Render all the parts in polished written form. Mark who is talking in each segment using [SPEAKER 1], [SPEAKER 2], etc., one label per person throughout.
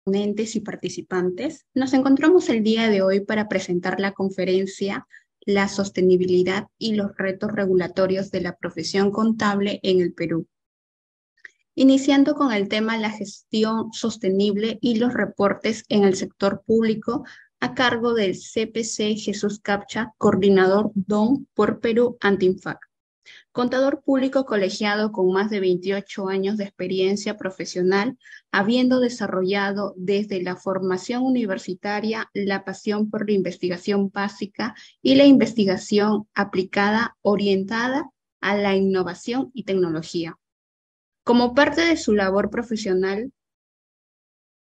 [SPEAKER 1] ponentes y participantes. Nos encontramos el día de hoy para presentar la conferencia La sostenibilidad y los retos regulatorios de la profesión contable en el Perú, iniciando con el tema la gestión sostenible y los reportes en el sector público a cargo del CPC Jesús Capcha, coordinador DON por Perú Antinfac. Contador público colegiado con más de 28 años de experiencia profesional, habiendo desarrollado desde la formación universitaria la pasión por la investigación básica y la investigación aplicada orientada a la innovación y tecnología. Como parte de su labor profesional,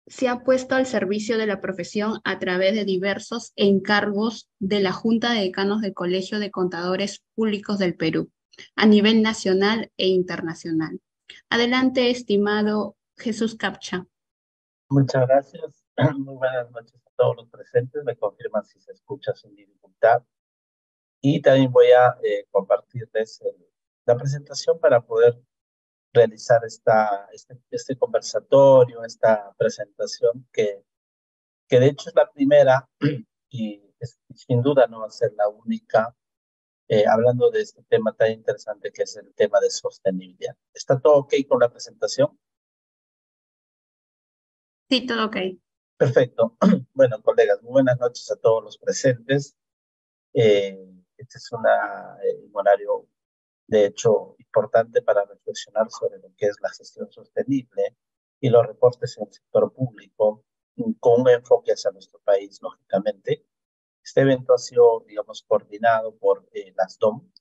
[SPEAKER 1] se ha puesto al servicio de la profesión a través de diversos encargos de la Junta de Decanos del Colegio de Contadores Públicos del Perú, a nivel nacional e internacional. Adelante, estimado Jesús Capcha.
[SPEAKER 2] Muchas gracias. Muy buenas noches a todos los presentes. Me confirman si se escucha sin dificultad. Y también voy a compartirles la presentación para poder realizar este conversatorio, esta presentación que de hecho es la primera y sin duda no va a ser la única, hablando de este tema tan interesante que es el tema de sostenibilidad. ¿Está todo ok con la presentación?
[SPEAKER 1] Sí, todo ok.
[SPEAKER 2] Perfecto. Bueno, colegas, muy buenas noches a todos los presentes. Este es un horario, de hecho, importante para reflexionar sobre lo que es la gestión sostenible y los reportes en el sector público, con un enfoque hacia nuestro país, lógicamente. Este evento ha sido, digamos, coordinado por las DOM.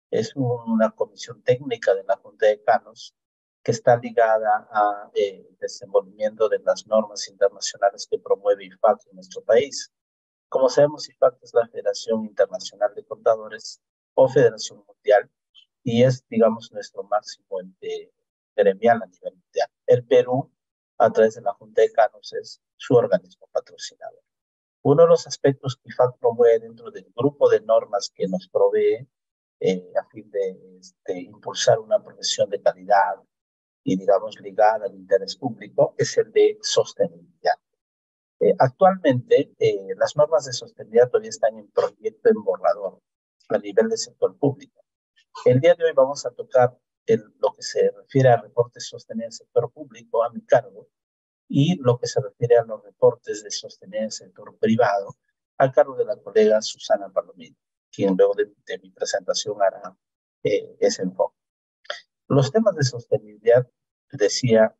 [SPEAKER 2] Es una comisión técnica de la Junta de Decanos que está ligada a desenvolvimiento de las normas internacionales que promueve IFAC en nuestro país. Como sabemos, IFAC es la Federación Internacional de Contadores o Federación Mundial y es, digamos, nuestro máximo ente gremial a nivel mundial. El Perú, a través de la Junta de Decanos, es su organismo patrocinador. Uno de los aspectos que IFAC promueve dentro del grupo de normas que nos provee a fin de impulsar una profesión de calidad y, digamos, ligada al interés público, es el de sostenibilidad. Actualmente, las normas de sostenibilidad todavía están en proyecto en borrador a nivel del sector público. El día de hoy vamos a tocar lo que se refiere a reportes sostenibles del sector público a mi cargo y lo que se refiere a los reportes de sostenibilidad del sector privado a cargo de la colega Susana Palomino, quien luego de mi presentación hará ese enfoque. Los temas de sostenibilidad, decía,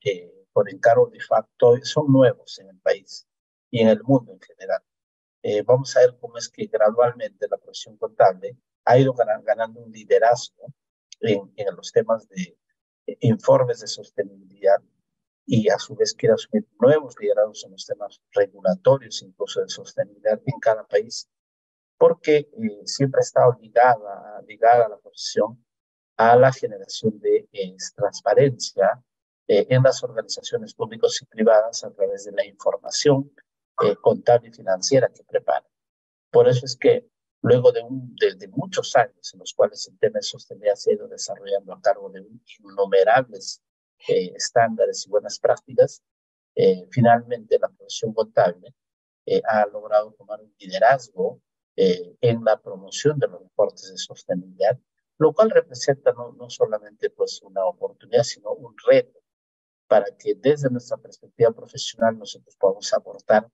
[SPEAKER 2] por encargo de facto, son nuevos en el país y en el mundo en general. Vamos a ver cómo es que gradualmente la profesión contable ha ido ganando un liderazgo en los temas de informes de sostenibilidad y a su vez quiere asumir nuevos liderazgos en los temas regulatorios, incluso de sostenibilidad en cada país, porque siempre ha estado ligada a la profesión a la generación de transparencia en las organizaciones públicas y privadas a través de la información contable y financiera que preparan. Por eso es que luego de muchos años en los cuales el tema de sostenibilidad se ha ido desarrollando a cargo de innumerables estándares y buenas prácticas, finalmente la profesión contable ha logrado tomar un liderazgo en la promoción de los reportes de sostenibilidad, lo cual representa no solamente pues, una oportunidad, sino un reto para que desde nuestra perspectiva profesional nosotros podamos aportar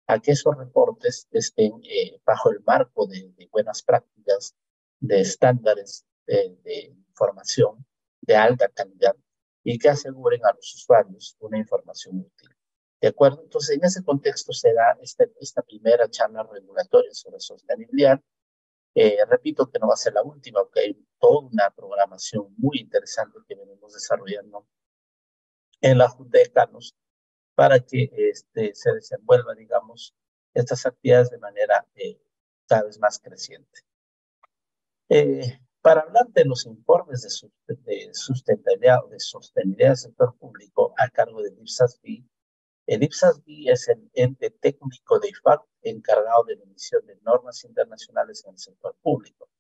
[SPEAKER 2] a que esos reportes estén bajo el marco de buenas prácticas, de estándares de información de alta calidad y que aseguren a los usuarios una información útil. ¿De acuerdo? Entonces, en ese contexto se da esta primera charla regulatoria sobre sostenibilidad. Repito que no va a ser la última, porque hay toda una programación muy interesante que venimos desarrollando en la Junta de Canos para que se desenvuelva, digamos, estas actividades de manera cada vez más creciente. Para hablar de los informes de sustentabilidad o de sostenibilidad del sector público a cargo del IPSASB, el IPSASB es el ente técnico de IFAC encargado de la emisión de normas internacionales en el sector público,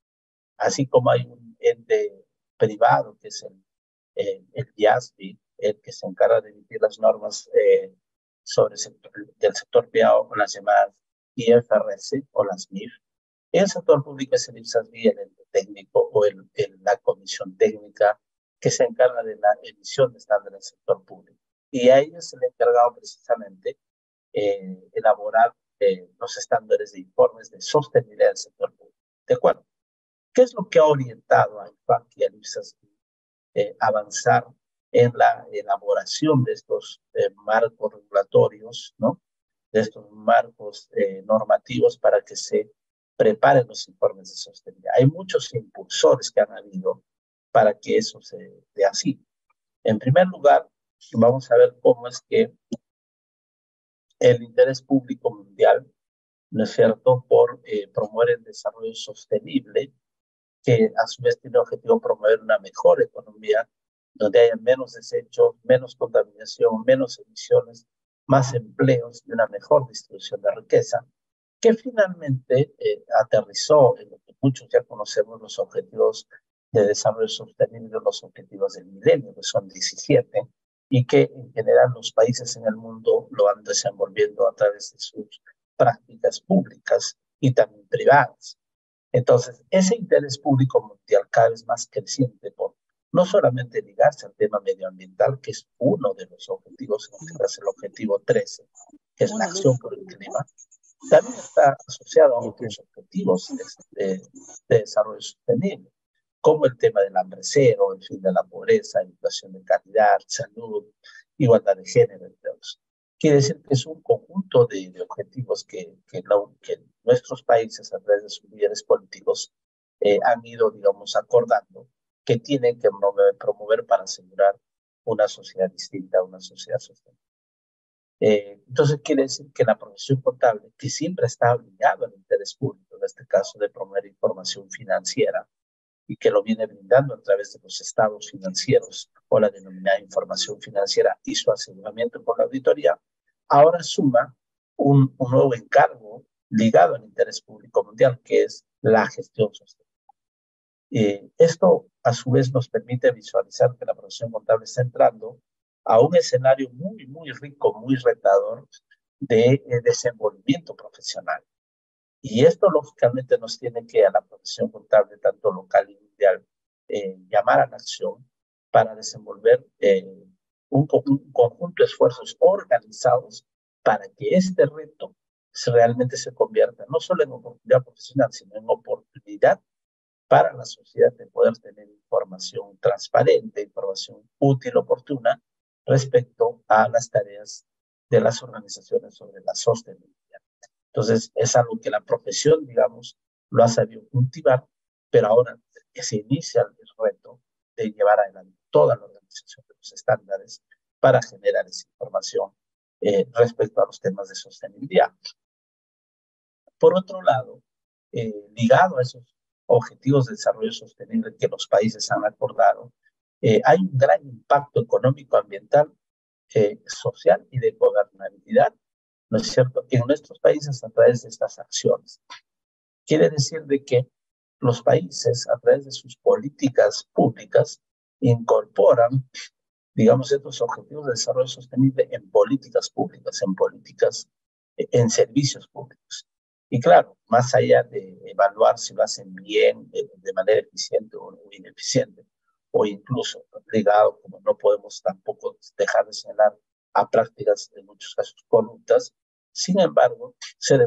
[SPEAKER 2] así como hay un ente privado que es el IASB, el que se encarga de emitir las normas del sector privado, o las llamadas IFRS o las MIF. En el sector público es el IPSAS-B, el ente técnico o la comisión técnica que se encarga de la emisión de estándares del sector público. Y a ellos se le ha encargado precisamente elaborar los estándares de informes de sostenibilidad del sector público. ¿De acuerdo? ¿Qué es lo que ha orientado a IFAC y al IPSAS-B avanzar en la elaboración de estos marcos regulatorios, ¿no? De estos marcos normativos para que se preparen los informes de sostenibilidad? Hay muchos impulsores que han habido para que eso se dé así. En primer lugar, vamos a ver cómo es que el interés público mundial, ¿no es cierto?, por promover el desarrollo sostenible, que a su vez tiene el objetivo de promover una mejor economía, donde haya menos desechos, menos contaminación, menos emisiones, más empleos y una mejor distribución de riqueza, que finalmente aterrizó en lo que muchos ya conocemos, los objetivos de desarrollo sostenible, los objetivos del milenio, que son 17, y que en general los países en el mundo lo van desenvolviendo a través de sus prácticas públicas y también privadas. Entonces, ese interés público mundial cada vez más creciente por no solamente ligarse al tema medioambiental, que es uno de los objetivos, en este caso el objetivo 13, que es la acción por el clima, también está asociado a otros objetivos de desarrollo sostenible, como el tema del hambre cero, el fin de la pobreza, educación de calidad, salud, igualdad de género, entre otros. Quiere decir que es un conjunto de objetivos que nuestros países, a través de sus líderes políticos, han ido, digamos, acordando que tienen que promover para asegurar una sociedad distinta, una sociedad sostenible. Entonces quiere decir que la profesión contable, que siempre está obligado al interés público, en este caso de promover información financiera, y que lo viene brindando a través de los estados financieros o la denominada información financiera y su aseguramiento por la auditoría, ahora suma un nuevo encargo ligado al interés público mundial, que es la gestión sostenible. Esto, a su vez, nos permite visualizar que la profesión contable está entrando a un escenario muy, muy rico, muy retador de desenvolvimiento profesional. Y esto, lógicamente, nos tiene que a la profesión contable, tanto local y mundial, llamar a la acción para desenvolver un conjunto de esfuerzos organizados para que este reto realmente se convierta no solo en oportunidad profesional, sino en oportunidad para la sociedad de poder tener información transparente, información útil, oportuna, respecto a las tareas de las organizaciones sobre la sostenibilidad. Entonces, es algo que la profesión, digamos, lo ha sabido cultivar, pero ahora que se inicia el reto de llevar adelante toda la organización de los estándares para generar esa información respecto a los temas de sostenibilidad. Por otro lado, ligado a esos objetivos de desarrollo sostenible que los países han acordado, hay un gran impacto económico, ambiental, social y de gobernabilidad, ¿no es cierto?, en nuestros países a través de estas acciones. Quiere decir de que los países, a través de sus políticas públicas, incorporan, digamos, estos objetivos de desarrollo sostenible en políticas públicas, en servicios públicos. Y claro, más allá de evaluar si lo hacen bien, de manera eficiente o ineficiente, o incluso ligado, como no podemos tampoco dejar de señalar, a prácticas en muchos casos corruptas, sin embargo, se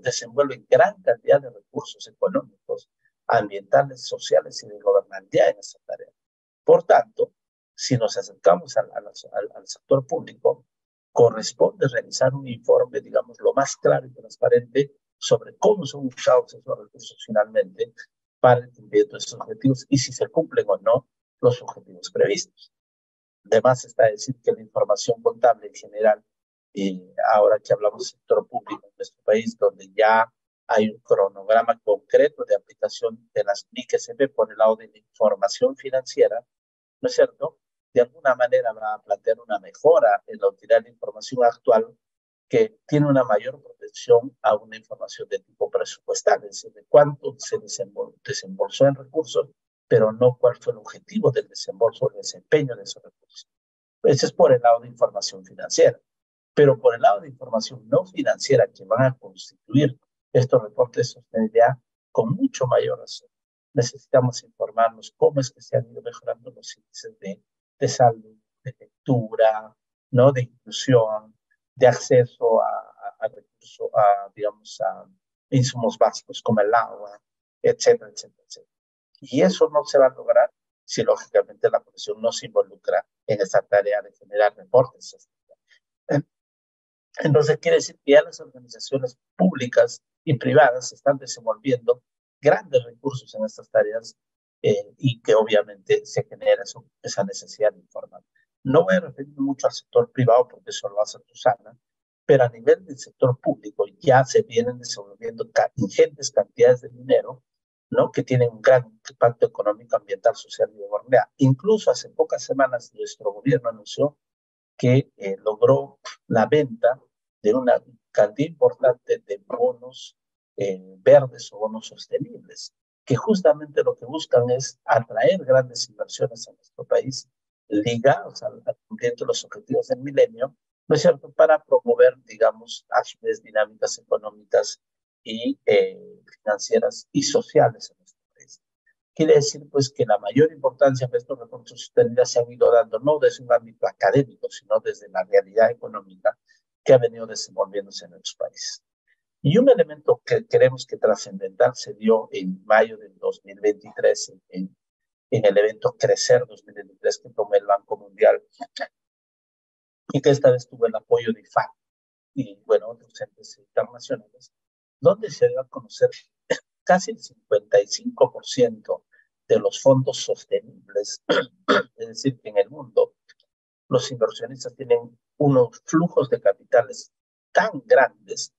[SPEAKER 2] desenvuelve gran cantidad de recursos económicos, ambientales, sociales y de gobernabilidad en esta tarea. Por tanto, si nos acercamos al sector público, corresponde realizar un informe, digamos, lo más claro y transparente sobre cómo son usados esos recursos finalmente para el cumplimiento de esos objetivos y si se cumplen o no los objetivos previstos. Además, está decir que la información contable en general, ahora que hablamos del sector público en nuestro país, donde ya hay un cronograma concreto de aplicación de las NIC-SP por el lado de la información financiera, ¿no es cierto?, de alguna manera va a plantear una mejora en la utilidad de la información actual que tiene una mayor protección a una información de tipo presupuestal, es decir, de cuánto se desembolsó en recursos, pero no cuál fue el objetivo del desembolso o el desempeño de esos recursos. Ese es por el lado de información financiera. Pero por el lado de información no financiera que van a constituir estos reportes de sostenibilidad, con mucho mayor razón, necesitamos informarnos cómo es que se han ido mejorando los índices de salud, de lectura, ¿no? De inclusión, de acceso a recursos, digamos, a insumos básicos como el agua, etcétera, etcétera, etcétera. Y eso no se va a lograr si lógicamente la Comisión no se involucra en esta tarea de generar reportes. Entonces quiere decir que ya las organizaciones públicas y privadas están desenvolviendo grandes recursos en estas tareas y que obviamente se genera esa necesidad de informar. No voy a referirme mucho al sector privado porque eso lo hace Susana, pero a nivel del sector público ya se vienen desenvolviendo ingentes cantidades de dinero, ¿no? Que tienen un gran impacto económico, ambiental, social y de gobernabilidad. Incluso hace pocas semanas nuestro gobierno anunció que logró la venta de una cantidad importante de bonos verdes o bonos sostenibles, que justamente lo que buscan es atraer grandes inversiones a nuestro país, ligados al cumplimiento de los objetivos del milenio, ¿no es cierto?, para promover, digamos, acciones dinámicas económicas y financieras y sociales en nuestro país. Quiere decir, pues, que la mayor importancia de estos reportes de sostenibilidad se han ido dando no desde un ámbito académico, sino desde la realidad económica que ha venido desenvolviéndose en nuestros países. Y un elemento que creemos que trascendental se dio en mayo del 2023 en el evento Crecer 2023 que tomó el Banco Mundial y que esta vez tuvo el apoyo de IFAD y, bueno, otros entes internacionales, donde se dio a conocer casi el 55% de los fondos sostenibles, es decir, que en el mundo los inversionistas tienen unos flujos de capitales tan grandes,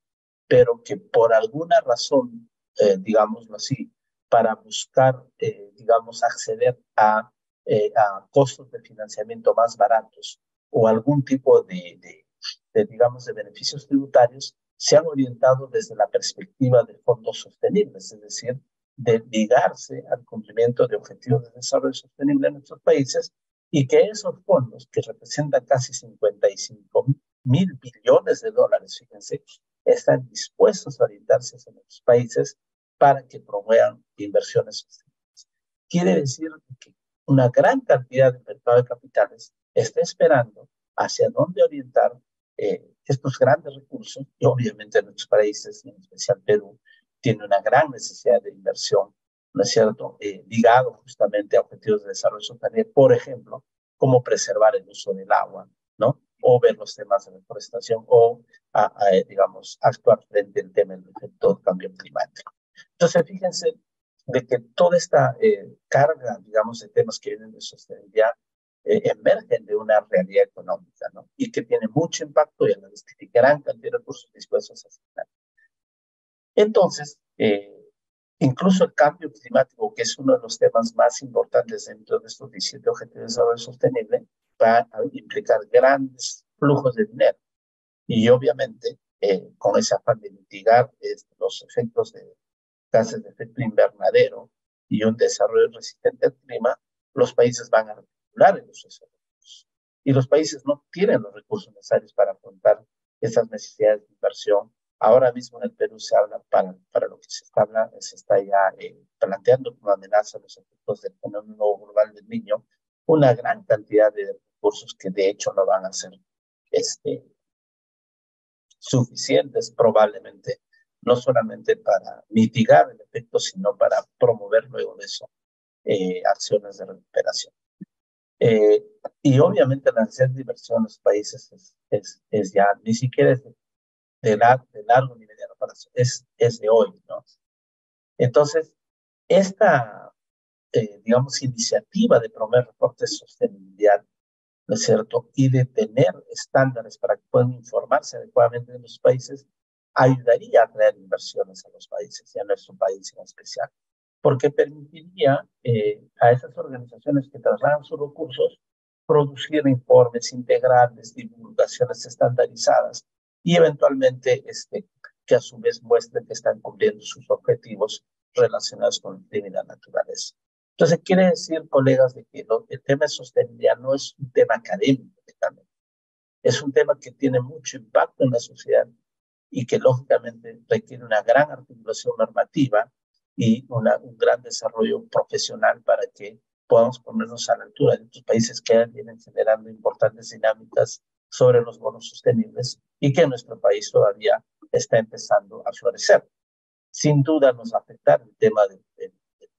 [SPEAKER 2] pero que por alguna razón, digámoslo así, para buscar, digamos, acceder a costos de financiamiento más baratos o algún tipo digamos, de beneficios tributarios, se han orientado desde la perspectiva de fondos sostenibles, es decir, de ligarse al cumplimiento de objetivos de desarrollo sostenible en nuestros países y que esos fondos, que representan casi 55.000 billones de dólares, fíjense, están dispuestos a orientarse hacia nuestros países para que promuevan inversiones sostenibles. Quiere decir que una gran cantidad de mercado de capitales está esperando hacia dónde orientar estos grandes recursos y obviamente nuestros países, en especial Perú, tiene una gran necesidad de inversión, ¿no es cierto?, ligado justamente a objetivos de desarrollo sostenible, por ejemplo, cómo preservar el uso del agua, ¿no? O ver los temas de reforestación o, digamos, actuar frente al tema del efecto del cambio climático. Entonces, fíjense de que toda esta carga, digamos, de temas que vienen de sostenibilidad emergen de una realidad económica, ¿no? Y que tiene mucho impacto y a la vez tiene gran cantidad de recursos dispuestos a asignar. Entonces, incluso el cambio climático, que es uno de los temas más importantes dentro de estos 17 Objetivos de Desarrollo Sostenible, va a implicar grandes flujos de dinero. Y obviamente, con ese afán de mitigar los efectos de gases de efecto invernadero y un desarrollo resistente al clima, los países van a regular el uso de esos recursos. Y los países no tienen los recursos necesarios para afrontar esas necesidades de inversión. Ahora mismo en el Perú se habla, para lo que se está ya planteando como amenaza los efectos del fenómeno global del Niño, una gran cantidad de recursos que de hecho no van a ser suficientes probablemente, no solamente para mitigar el efecto, sino para promover luego de eso acciones de recuperación. Y obviamente la necesidad de inversión en los países es ya ni siquiera es de largo ni mediano plazo, es de hoy, ¿no? Entonces, esta, digamos, iniciativa de promover reportes de sostenibilidad, ¿no es cierto?, y de tener estándares para que puedan informarse adecuadamente en los países, ayudaría a atraer inversiones a los países y a nuestro país en especial, porque permitiría a esas organizaciones que trasladan sus recursos producir informes integrales, divulgaciones estandarizadas y eventualmente que a su vez muestren que están cumpliendo sus objetivos relacionados con el clima y la naturaleza. Entonces, quiere decir, colegas, de que el tema de sostenibilidad no es un tema académico, Es un tema que tiene mucho impacto en la sociedad y que lógicamente requiere una gran articulación normativa y un gran desarrollo profesional para que podamos ponernos a la altura de otros países que vienen generando importantes dinámicas sobre los bonos sostenibles y que en nuestro país todavía está empezando a florecer. Sin duda nos va a afectar el tema del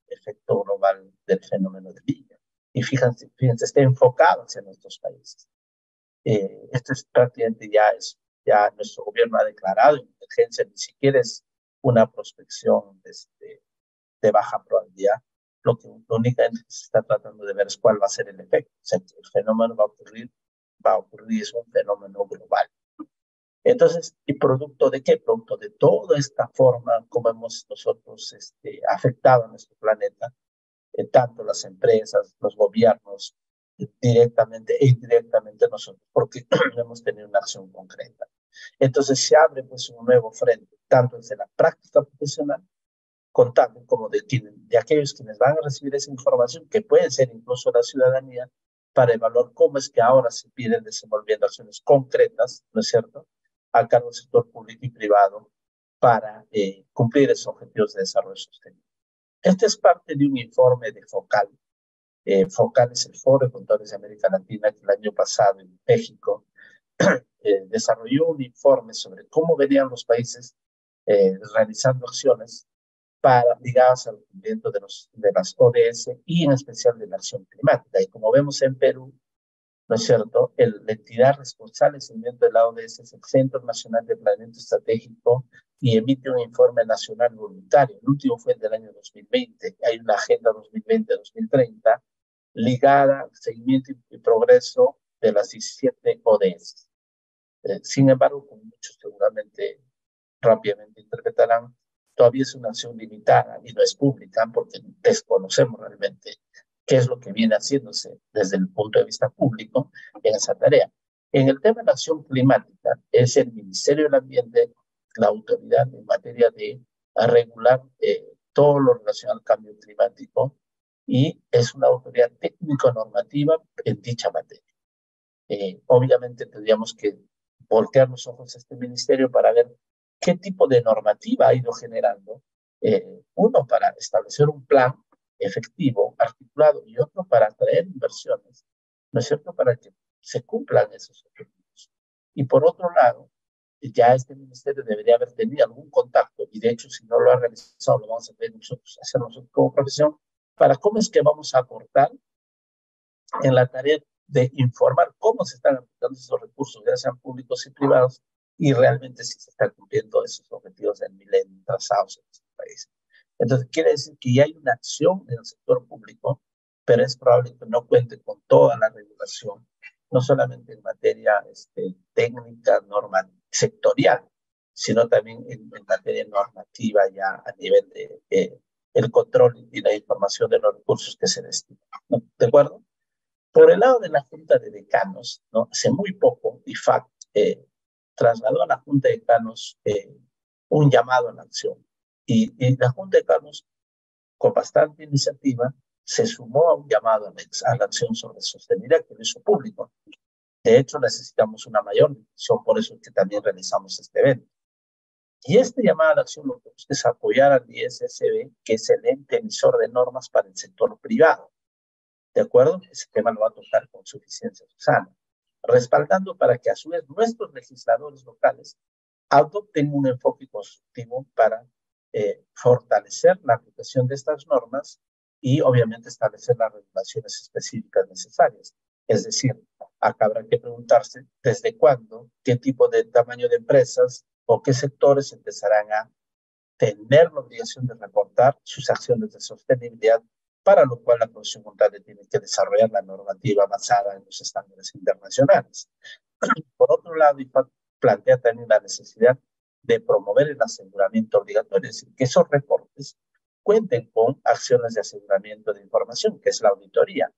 [SPEAKER 2] efecto global del fenómeno del niño. Y fíjense, está enfocado hacia nuestros países. Esto es prácticamente ya nuestro gobierno ha declarado emergencia, ni siquiera es una prospección de baja probabilidad. Lo únicamente que se está tratando de ver es cuál va a ser el efecto. O sea, el fenómeno va a ocurrir, es un fenómeno global. Entonces, ¿y producto de qué? Producto de toda esta forma como hemos nosotros afectado a nuestro planeta, tanto las empresas, los gobiernos, directamente e indirectamente nosotros, porque no hemos tenido una acción concreta. Entonces se abre pues un nuevo frente, tanto desde la práctica profesional, contable, como de aquellos quienes van a recibir esa información, que pueden ser incluso la ciudadanía, para evaluar cómo es que ahora se piden desenvolviendo acciones concretas, ¿no es cierto?, a cargo del sector público y privado para cumplir esos objetivos de desarrollo sostenible. Este es parte de un informe de FOCAL. FOCAL es el Foro de Contadores de América Latina, que el año pasado en México desarrolló un informe sobre cómo venían los países realizando acciones ligadas al cumplimiento de las ODS y en especial de la acción climática. Y como vemos en Perú, ¿no es cierto?, la entidad responsable del seguimiento de la ODS es el Centro Nacional de Planeamiento Estratégico y emite un informe nacional voluntario. El último fue el del año 2020. Hay una agenda 2020-2030 ligada al seguimiento y progreso de las 17 ODS. Sin embargo, como muchos seguramente rápidamente interpretarán, todavía es una acción limitada y no es pública porque desconocemos realmente qué es lo que viene haciéndose desde el punto de vista público en esa tarea. En el tema de la acción climática, es el Ministerio del Ambiente la autoridad en materia de regular todo lo relacionado al cambio climático y es una autoridad técnico-normativa en dicha materia. Obviamente tendríamos que voltear los ojos a este ministerio para ver qué tipo de normativa ha ido generando, uno para establecer un plan efectivo, articulado, y otro para atraer inversiones, ¿no es cierto?, para que se cumplan esos objetivos. Y por otro lado, ya este ministerio debería haber tenido algún contacto, y de hecho si no lo ha realizado, lo vamos a hacer nosotros como profesión, para cómo es que vamos a aportar en la tarea de informar cómo se están aplicando esos recursos, ya sean públicos y privados, y realmente si se están cumpliendo esos objetivos del milenio trazados en nuestro país. Entonces, quiere decir que ya hay una acción en el sector público, pero es probable que no cuente con toda la regulación, no solamente en materia técnica, normal, sectorial, sino también en materia normativa ya a nivel de el control y la información de los recursos que se destinan. ¿No? ¿De acuerdo? Por el lado de la Junta de Decanos, ¿no? Hace muy poco, IFAC trasladó a la Junta de Decanos un llamado a la acción. Y la Junta de Decanos, con bastante iniciativa, se sumó a un llamado a la acción sobre sostenibilidad que lo hizo público. De hecho, necesitamos una mayor difusión, por eso es que también realizamos este evento. Y este llamado a la acción lo que busca es apoyar al ISSB, que es el ente emisor de normas para el sector privado. ¿De acuerdo? Ese tema lo va a tocar con suficiencia Susana, respaldando para que a su vez nuestros legisladores locales adopten un enfoque constructivo para fortalecer la aplicación de estas normas y obviamente establecer las regulaciones específicas necesarias. Es decir, acá habrá que preguntarse desde cuándo, qué tipo de tamaño de empresas o qué sectores empezarán a tener la obligación de reportar sus acciones de sostenibilidad, para lo cual la Comisión Contable tiene que desarrollar la normativa basada en los estándares internacionales. Por otro lado, IFAC plantea también la necesidad de promover el aseguramiento obligatorio, es decir, que esos reportes cuenten con acciones de aseguramiento de información, que es la auditoría,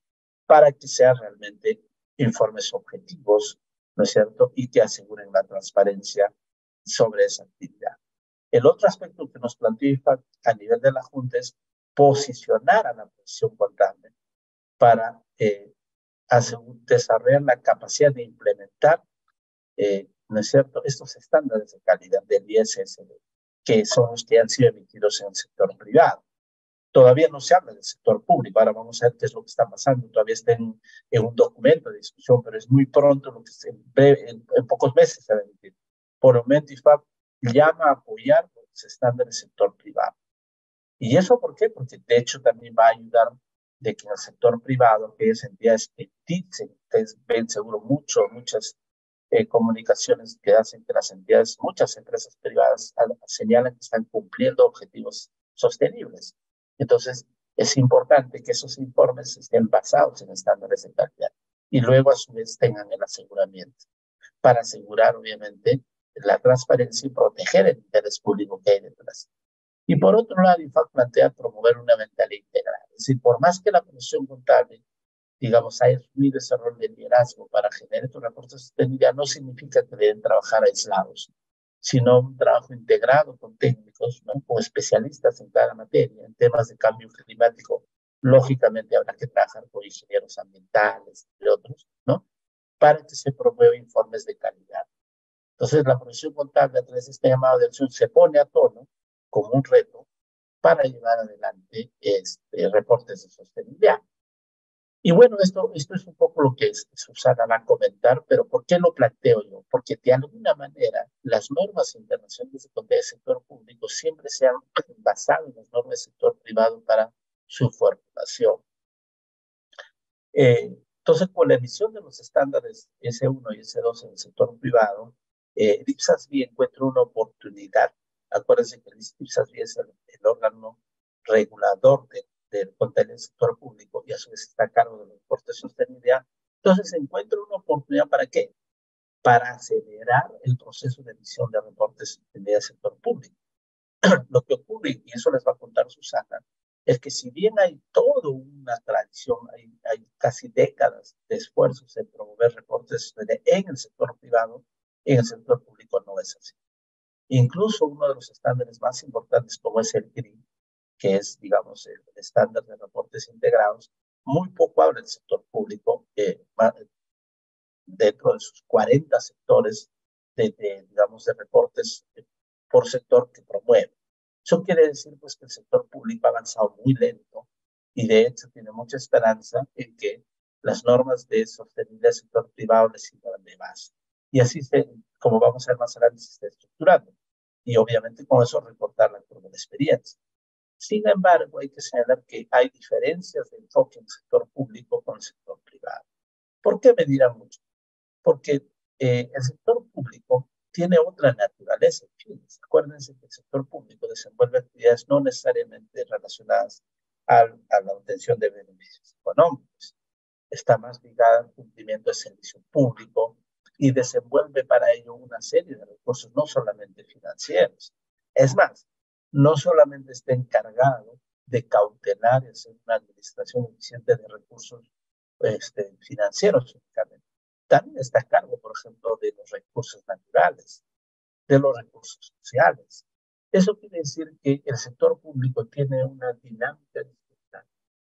[SPEAKER 2] para que sean realmente informes objetivos, ¿no es cierto?, y que aseguren la transparencia sobre esa actividad. El otro aspecto que nos plantea IFAC a nivel de la Junta es posicionar a la profesión contable para desarrollar la capacidad de implementar ¿no es cierto?, estos estándares de calidad del ISSB, que son los que han sido emitidos en el sector privado. Todavía no se habla del sector público. Ahora vamos a ver qué es lo que está pasando. Todavía está en un documento de discusión, pero es muy pronto, lo que en pocos meses se va a emitir. Por el momento, IFAP llama a apoyar los estándares del sector privado. ¿Y eso por qué? Porque de hecho también va a ayudar de que en el sector privado, aquellas entidades que dicen, ustedes ven seguro muchas comunicaciones que hacen que las entidades, muchas empresas privadas señalan que están cumpliendo objetivos sostenibles. Entonces, es importante que esos informes estén basados en estándares de calidad y luego a su vez tengan el aseguramiento para asegurar, obviamente, la transparencia y proteger el interés público que hay detrás. Y por otro lado, IFAC plantea promover una mentalidad integral. Es decir, por más que la profesión contable, digamos, haya asumido ese rol de liderazgo para generar estos reportes de sostenibilidad, no significa que deben trabajar aislados, sino un trabajo integrado con técnicos, ¿no?, con especialistas en cada materia. En temas de cambio climático, lógicamente habrá que trabajar con ingenieros ambientales, entre otros, ¿no?, para que se promuevan informes de calidad. Entonces, la profesión contable, a través de este llamado de acción, se pone a tono como un reto para llevar adelante reportes de sostenibilidad. Y bueno, esto es un poco lo que Susana va a comentar, pero ¿por qué lo planteo yo? Porque de alguna manera las normas internacionales de contabilidad del sector público siempre se han basado en las normas del sector privado para su formulación. Entonces, con la emisión de los estándares S1 y S2 en el sector privado, el IPSASB encuentra una oportunidad. Acuérdense que el IPSASB es el órgano regulador del contenido del sector público y a su vez está a cargo de los reportes de sostenibilidad. Entonces, se encuentra una oportunidad ¿para qué? Para acelerar el proceso de emisión de reportes de sostenibilidad del sector público. Lo que ocurre, y eso les va a contar Susana, es que si bien hay toda una tradición, hay casi décadas de esfuerzos en promover reportes en el sector privado, en el sector público no es así. Incluso uno de los estándares más importantes, como es el GRI, que es, digamos, el estándar de reportes integrados, muy poco habla del sector público dentro de sus 40 sectores digamos, de reportes por sector que promueve. Eso quiere decir pues que el sector público ha avanzado muy lento y de hecho tiene mucha esperanza en que las normas de sostenibilidad del sector privado les sirvan de base. Y así, como vamos a ver más adelante, se está estructurando. Y obviamente con eso recortar la curva de experiencia. Sin embargo, hay que señalar que hay diferencias de enfoque en el sector público con el sector privado. ¿Por qué me dirán mucho? Porque el sector público tiene otra naturaleza. Acuérdense que el sector público desenvuelve actividades no necesariamente relacionadas a la obtención de beneficios económicos. Está más ligada al cumplimiento de servicio público y desenvuelve para ello una serie de recursos, no solamente financieros. Es más, no solamente está encargado de cautelar y hacer una administración eficiente de recursos financieros únicamente. También está a cargo, por ejemplo, de los recursos naturales, de los recursos sociales. Eso quiere decir que el sector público tiene una dinámica distinta,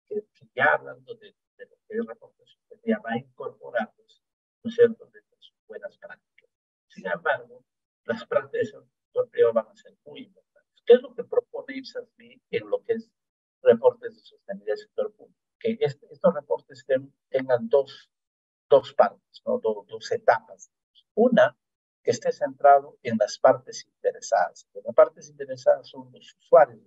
[SPEAKER 2] que ya hablando de lo que es reportación, ya va incorporados, ¿no es cierto?, de sus buenas prácticas. Sin embargo, las prácticas del sector privado van a ser muy importantes. ¿Qué es lo que propone IPSASB en lo que es reportes de sostenibilidad del sector público? Que estos reportes tengan dos partes, ¿no? Dos etapas. Una, que esté centrado en las partes interesadas. Las partes interesadas son los usuarios.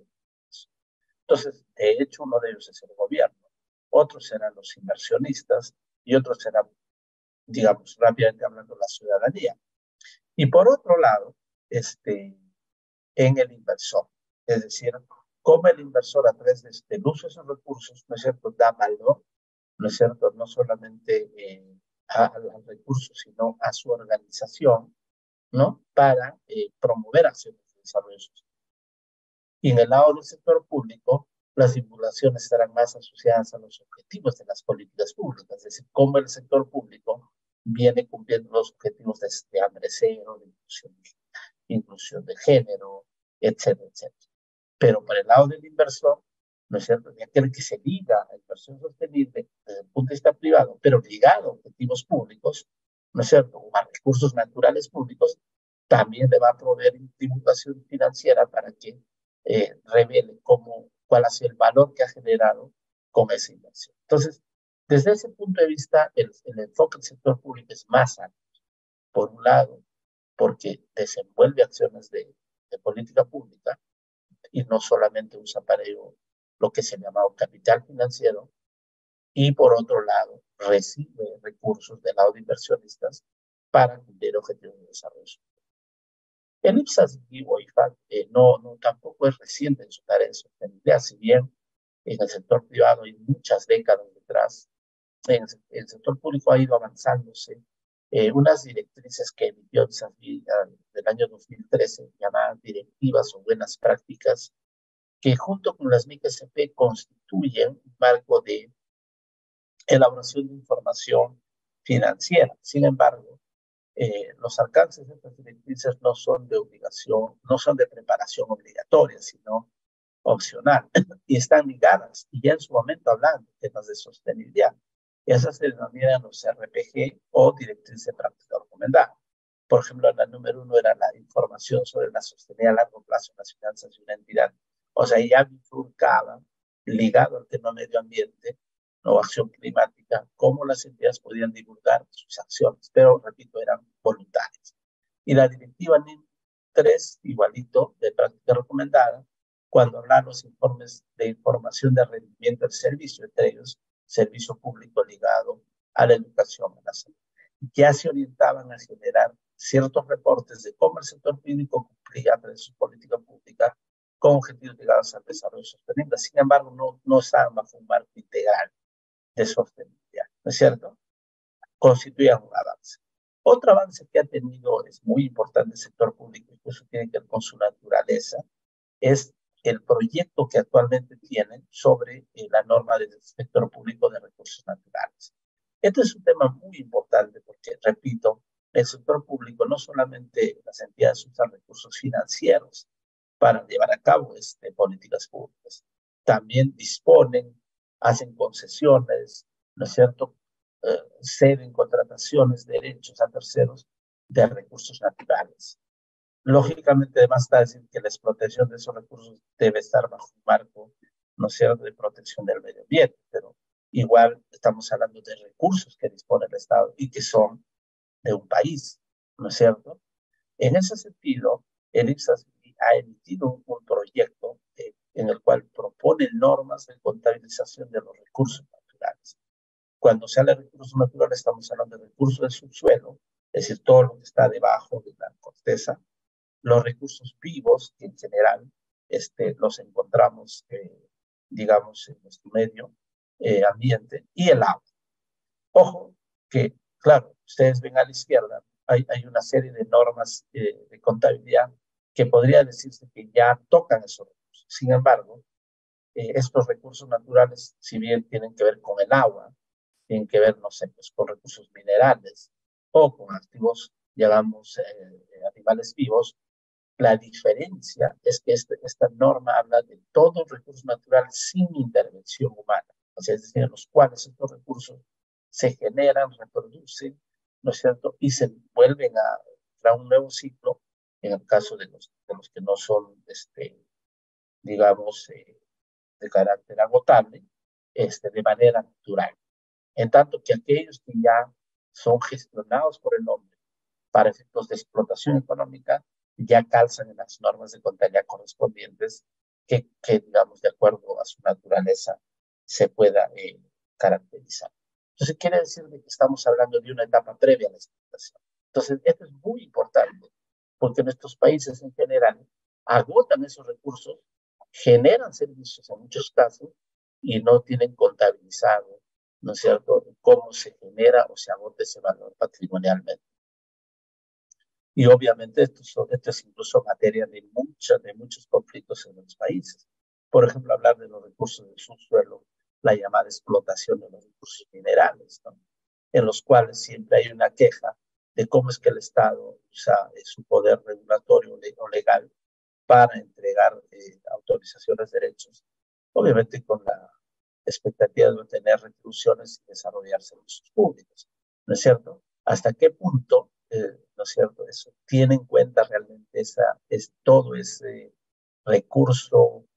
[SPEAKER 2] Entonces, de hecho, uno de ellos es el gobierno, otros serán los inversionistas y otros serán, digamos, rápidamente hablando, la ciudadanía. Y por otro lado, en el inversor, es decir, cómo el inversor a través del uso de esos recursos, ¿no es cierto?, da valor, ¿no es cierto?, no solamente al recurso, sino a su organización, ¿no?, para promover acciones de desarrollo social. Y en el lado del sector público, las divulgaciones estarán más asociadas a los objetivos de las políticas públicas, es decir, cómo el sector público viene cumpliendo los objetivos de hambre cero, de inclusión de género, etcétera, etcétera. Pero por el lado del inversor, ¿no es cierto?, de aquel que se liga a inversión sostenible desde el punto de vista privado, pero ligado a objetivos públicos, ¿no es cierto?, o a recursos naturales públicos, también le va a proveer tributación financiera para que revele cuál ha sido el valor que ha generado con esa inversión. Entonces, desde ese punto de vista, el enfoque del sector público es más amplio. Por un lado, porque desenvuelve acciones de política pública y no solamente usa para ello lo que se llama capital financiero, y por otro lado, recibe recursos del lado de inversionistas para cumplir objetivos de desarrollo. El IPSAS y WIFAC tampoco es reciente en su tarea de sostenibilidad, si bien en el sector privado hay muchas décadas detrás, en el sector público ha ido avanzándose unas directrices que emitió IPSAS del año 2013, llamadas directivas o buenas prácticas, que junto con las MIC-SP constituyen un marco de elaboración de información financiera. Sin embargo, los alcances de estas directrices no son de obligación, no son de preparación obligatoria, sino opcional, y están ligadas, y ya en su momento hablan de temas de sostenibilidad. Esas se denominan los RPG o directrices de práctica recomendada. Por ejemplo, la número 1 era la información sobre la sostenibilidad a largo plazo en las finanzas de una entidad. O sea, ya bifurcaba, ligado al tema medio ambiente, o acción climática, cómo las entidades podían divulgar sus acciones, pero repito, eran voluntarias. Y la directiva NIM 3, igualito, de práctica recomendada, cuando hablan los informes de información de rendimiento del servicio, entre ellos servicio público ligado a la educación y la salud. Ya se orientaban a generar ciertos reportes de cómo el sector público cumplía a través de su política pública con objetivos ligados al desarrollo sostenible. Sin embargo, no estaban bajo un marco integral de sostenibilidad, ¿no es cierto? Constituían un avance. Otro avance que ha tenido, es muy importante el sector público, y eso tiene que ver con su naturaleza, es el proyecto que actualmente tienen sobre la norma del sector público de recursos naturales. Este es un tema muy importante porque, repito, el sector público no solamente las entidades usan recursos financieros para llevar a cabo políticas públicas, también disponen, hacen concesiones, ¿no es cierto?, ceden contrataciones, derechos a terceros de recursos naturales. Lógicamente, además está decir que la explotación de esos recursos debe estar bajo un marco, ¿no es cierto?, de protección del medio ambiente, pero igual estamos hablando de recursos que dispone el Estado y que son de un país, ¿no es cierto? En ese sentido, el IPSAS ha emitido un proyecto en el cual propone normas de contabilización de los recursos naturales. Cuando se habla de recursos naturales, estamos hablando de recursos del subsuelo, es decir, todo lo que está debajo de la corteza, los recursos vivos, que en general los encontramos, digamos, en nuestro medio ambiente, y el agua. Ojo, que, claro, ustedes ven a la izquierda, hay una serie de normas de contabilidad que podría decirse que ya tocan esos recursos. Sin embargo, estos recursos naturales, si bien tienen que ver con el agua, tienen que ver, no sé, pues con recursos minerales o con activos, llamamos animales vivos, la diferencia es que esta norma habla de todos los recursos naturales sin intervención humana, o sea, es decir, en los cuales estos recursos se generan, reproducen, ¿no es cierto?, y se vuelven a un nuevo ciclo, en el caso de los que no son, digamos, de carácter agotable, de manera natural. En tanto que aquellos que ya son gestionados por el hombre para efectos de explotación económica, ya calzan en las normas de contabilidad correspondientes que, digamos, de acuerdo a su naturaleza, se pueda caracterizar. Entonces, quiere decir que estamos hablando de una etapa previa a la explotación. Entonces, esto es muy importante, porque nuestros países en general agotan esos recursos, generan servicios en muchos casos y no tienen contabilizado, ¿no es cierto?, cómo se genera o se agota ese valor patrimonialmente. Y obviamente esto es incluso materia de muchos conflictos en los países. Por ejemplo, hablar de los recursos del subsuelo, la llamada explotación de los recursos minerales, ¿no?, en los cuales siempre hay una queja de cómo es que el Estado usa su poder regulatorio o legal para entregar autorizaciones de derechos, obviamente con la expectativa de obtener retribuciones y desarrollar servicios públicos, ¿no es cierto? ¿Hasta qué punto, no es cierto, eso tiene en cuenta realmente todo ese recurso,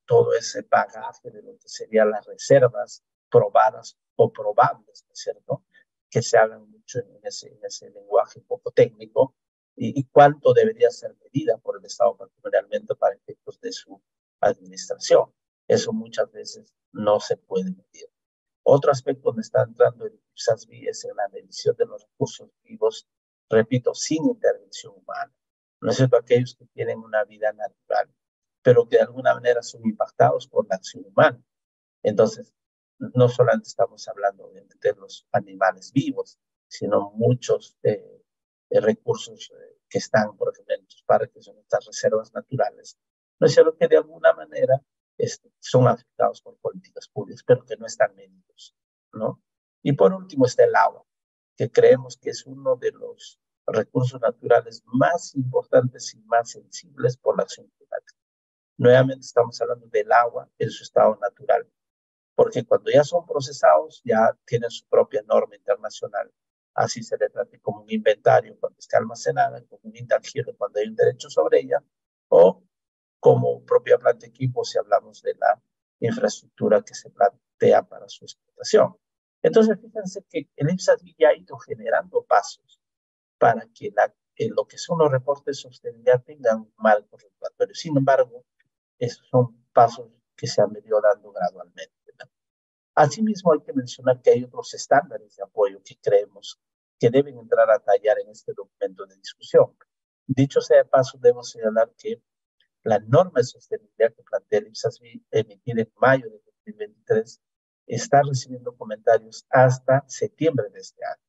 [SPEAKER 2] todo ese bagaje de lo que serían las reservas probadas o probables, ¿no es cierto? Que se hablan mucho en ese lenguaje un poco técnico, y cuánto debería ser medida por el Estado patrimonialmente para efectos de su administración. Eso muchas veces no se puede medir. Otro aspecto donde está entrando el IPSASB es en la medición de los recursos vivos, repito, sin intervención humana. ¿No es cierto? Aquellos que tienen una vida natural, pero que de alguna manera son impactados por la acción humana. Entonces, no solamente estamos hablando obviamente de los animales vivos, sino muchos recursos que están, por ejemplo, en estos parques o en estas reservas naturales. No es cierto que de alguna manera son afectados por políticas públicas, pero que no están medidos, ¿no? Y por último está el agua, que creemos que es uno de los recursos naturales más importantes y más sensibles por la acción climática. Nuevamente estamos hablando del agua en su estado natural, porque cuando ya son procesados, ya tienen su propia norma internacional. Así se le trata como un inventario cuando esté almacenada, como un intangible cuando hay un derecho sobre ella, o como propia planta equipo si hablamos de la infraestructura que se plantea para su explotación. Entonces, fíjense que el IPSASB ya ha ido generando pasos para que lo que son los reportes de sostenibilidad tengan un marco regulatorio. Sin embargo, esos son pasos que se han venido dando gradualmente. Asimismo, hay que mencionar que hay otros estándares de apoyo que creemos que deben entrar a tallar en este documento de discusión. Dicho sea de paso, debo señalar que la norma de sostenibilidad que plantea el IPSASB, emitida en mayo de 2023, está recibiendo comentarios hasta septiembre de este año.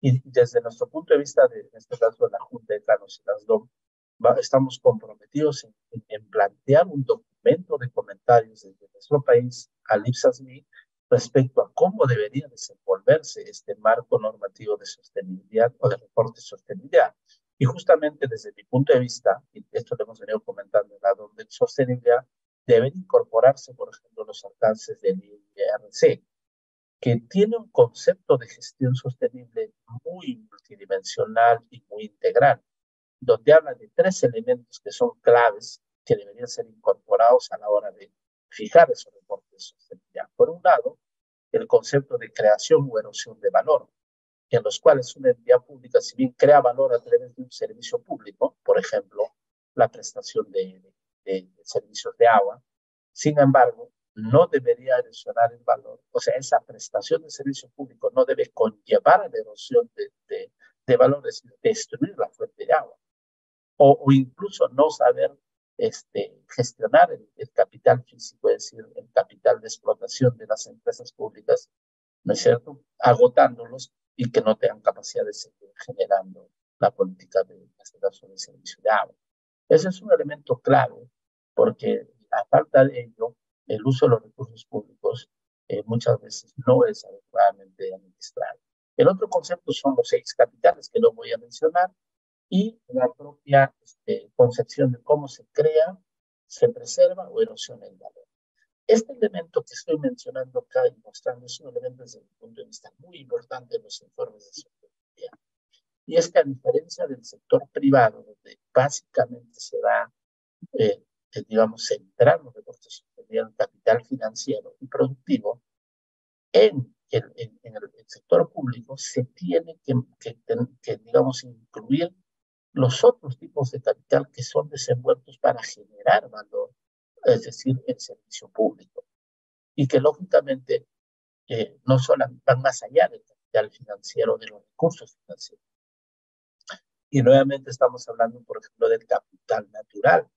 [SPEAKER 2] Y desde nuestro punto de vista, en este caso de la Junta de Canos y las DOM, estamos comprometidos en plantear un documento de comentarios desde nuestro país al IPSASB respecto a cómo debería desenvolverse este marco normativo de sostenibilidad o de reporte de sostenibilidad. Y justamente desde mi punto de vista, y esto lo hemos venido comentando en la DOM de sostenibilidad, deben incorporarse, por ejemplo, los alcances del IRC, que tiene un concepto de gestión sostenible muy multidimensional y muy integral, donde habla de tres elementos que son claves que deberían ser incorporados a la hora de fijar esos reportes de sostenibilidad. Por un lado, el concepto de creación o erosión de valor, en los cuales una entidad pública, si bien crea valor a través de un servicio público, por ejemplo, la prestación de servicios de agua, sin embargo, no debería erosionar el valor, o sea, esa prestación de servicio público no debe conllevar a la erosión de valor, es decir, destruir la fuente de agua, o incluso no saber gestionar el capital físico, es decir, el capital de explotación de las empresas públicas, ¿no es cierto?, agotándolos y que no tengan capacidad de seguir generando la política de gasto de servicio de agua. Ese es un elemento clave, porque a falta de ello, el uso de los recursos públicos muchas veces no es adecuadamente administrado. El otro concepto son los 6 capitales, que no voy a mencionar, y la propia concepción de cómo se crea, se preserva o erosiona el valor. Este elemento que estoy mencionando acá y mostrando es un elemento desde mi punto de vista muy importante en los informes de sostenibilidad. Y es que a diferencia del sector privado, donde básicamente se va, digamos, centrar los recursos en el capital financiero y productivo, en el sector público se tiene que, digamos, incluir los otros tipos de capital que son desenvueltos para generar valor, es decir, el servicio público, y que lógicamente no solo van más allá del capital financiero, de los recursos financieros. Y nuevamente estamos hablando, por ejemplo, del capital natural,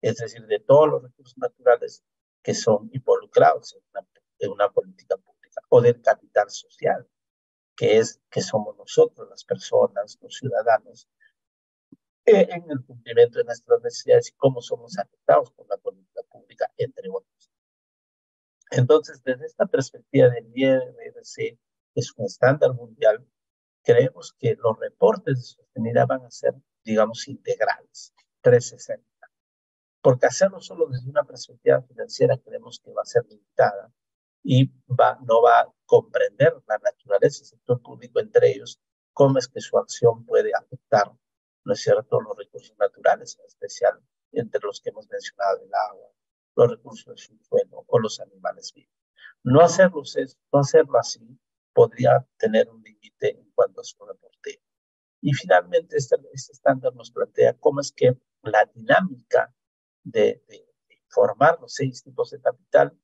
[SPEAKER 2] es decir, de todos los recursos naturales que son involucrados en una política pública, o del capital social, que somos nosotros, las personas, los ciudadanos, en el cumplimiento de nuestras necesidades y cómo somos afectados por la política pública, entre otros. Entonces, desde esta perspectiva del IRC, que es un estándar mundial, creemos que los reportes de sostenibilidad van a ser, digamos, integrales, 360. Porque hacerlo solo desde una perspectiva financiera creemos que va a ser limitada y no va a comprender la naturaleza del sector público, entre ellos, cómo es que su acción puede afectar, ¿no es cierto?, los recursos naturales, en especial entre los que hemos mencionado, el agua, los recursos del subsuelo o los animales vivos. No hacerlo así podría tener un límite en cuanto a su reporte. Y finalmente, este estándar nos plantea cómo es que la dinámica de formar los 6 tipos de capital,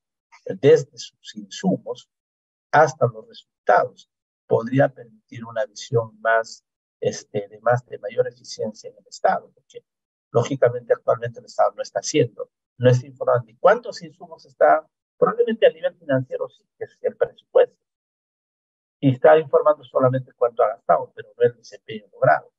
[SPEAKER 2] desde sus insumos hasta los resultados, podría permitir una visión de mayor eficiencia en el Estado, porque lógicamente actualmente el Estado no está haciendo, no está informando ni cuántos insumos está, probablemente a nivel financiero sí, que es el presupuesto, y está informando solamente cuánto ha gastado, pero no el desempeño logrado,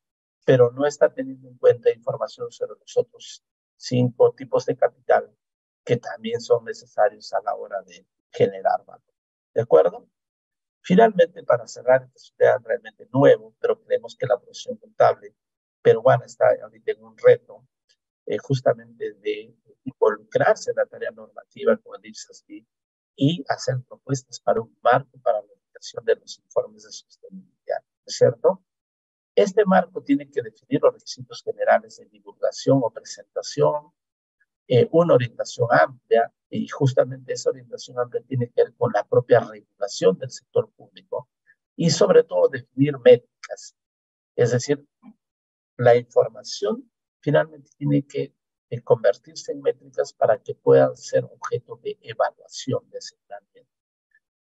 [SPEAKER 2] pero no está teniendo en cuenta información sobre los otros 5 tipos de capital que también son necesarios a la hora de generar valor. ¿De acuerdo? Finalmente, para cerrar, este es un tema realmente nuevo, pero creemos que la profesión contable peruana está ahorita en un reto justamente de involucrarse en la tarea normativa con el IPSASB y hacer propuestas para un marco para la aplicación de los informes de sostenibilidad, ¿no es cierto? Este marco tiene que definir los requisitos generales de divulgación o presentación, una orientación amplia, y justamente esa orientación amplia tiene que ver con la propia regulación del sector público y sobre todo definir métricas. Es decir, la información finalmente tiene que convertirse en métricas para que puedan ser objeto de evaluación de ese plan.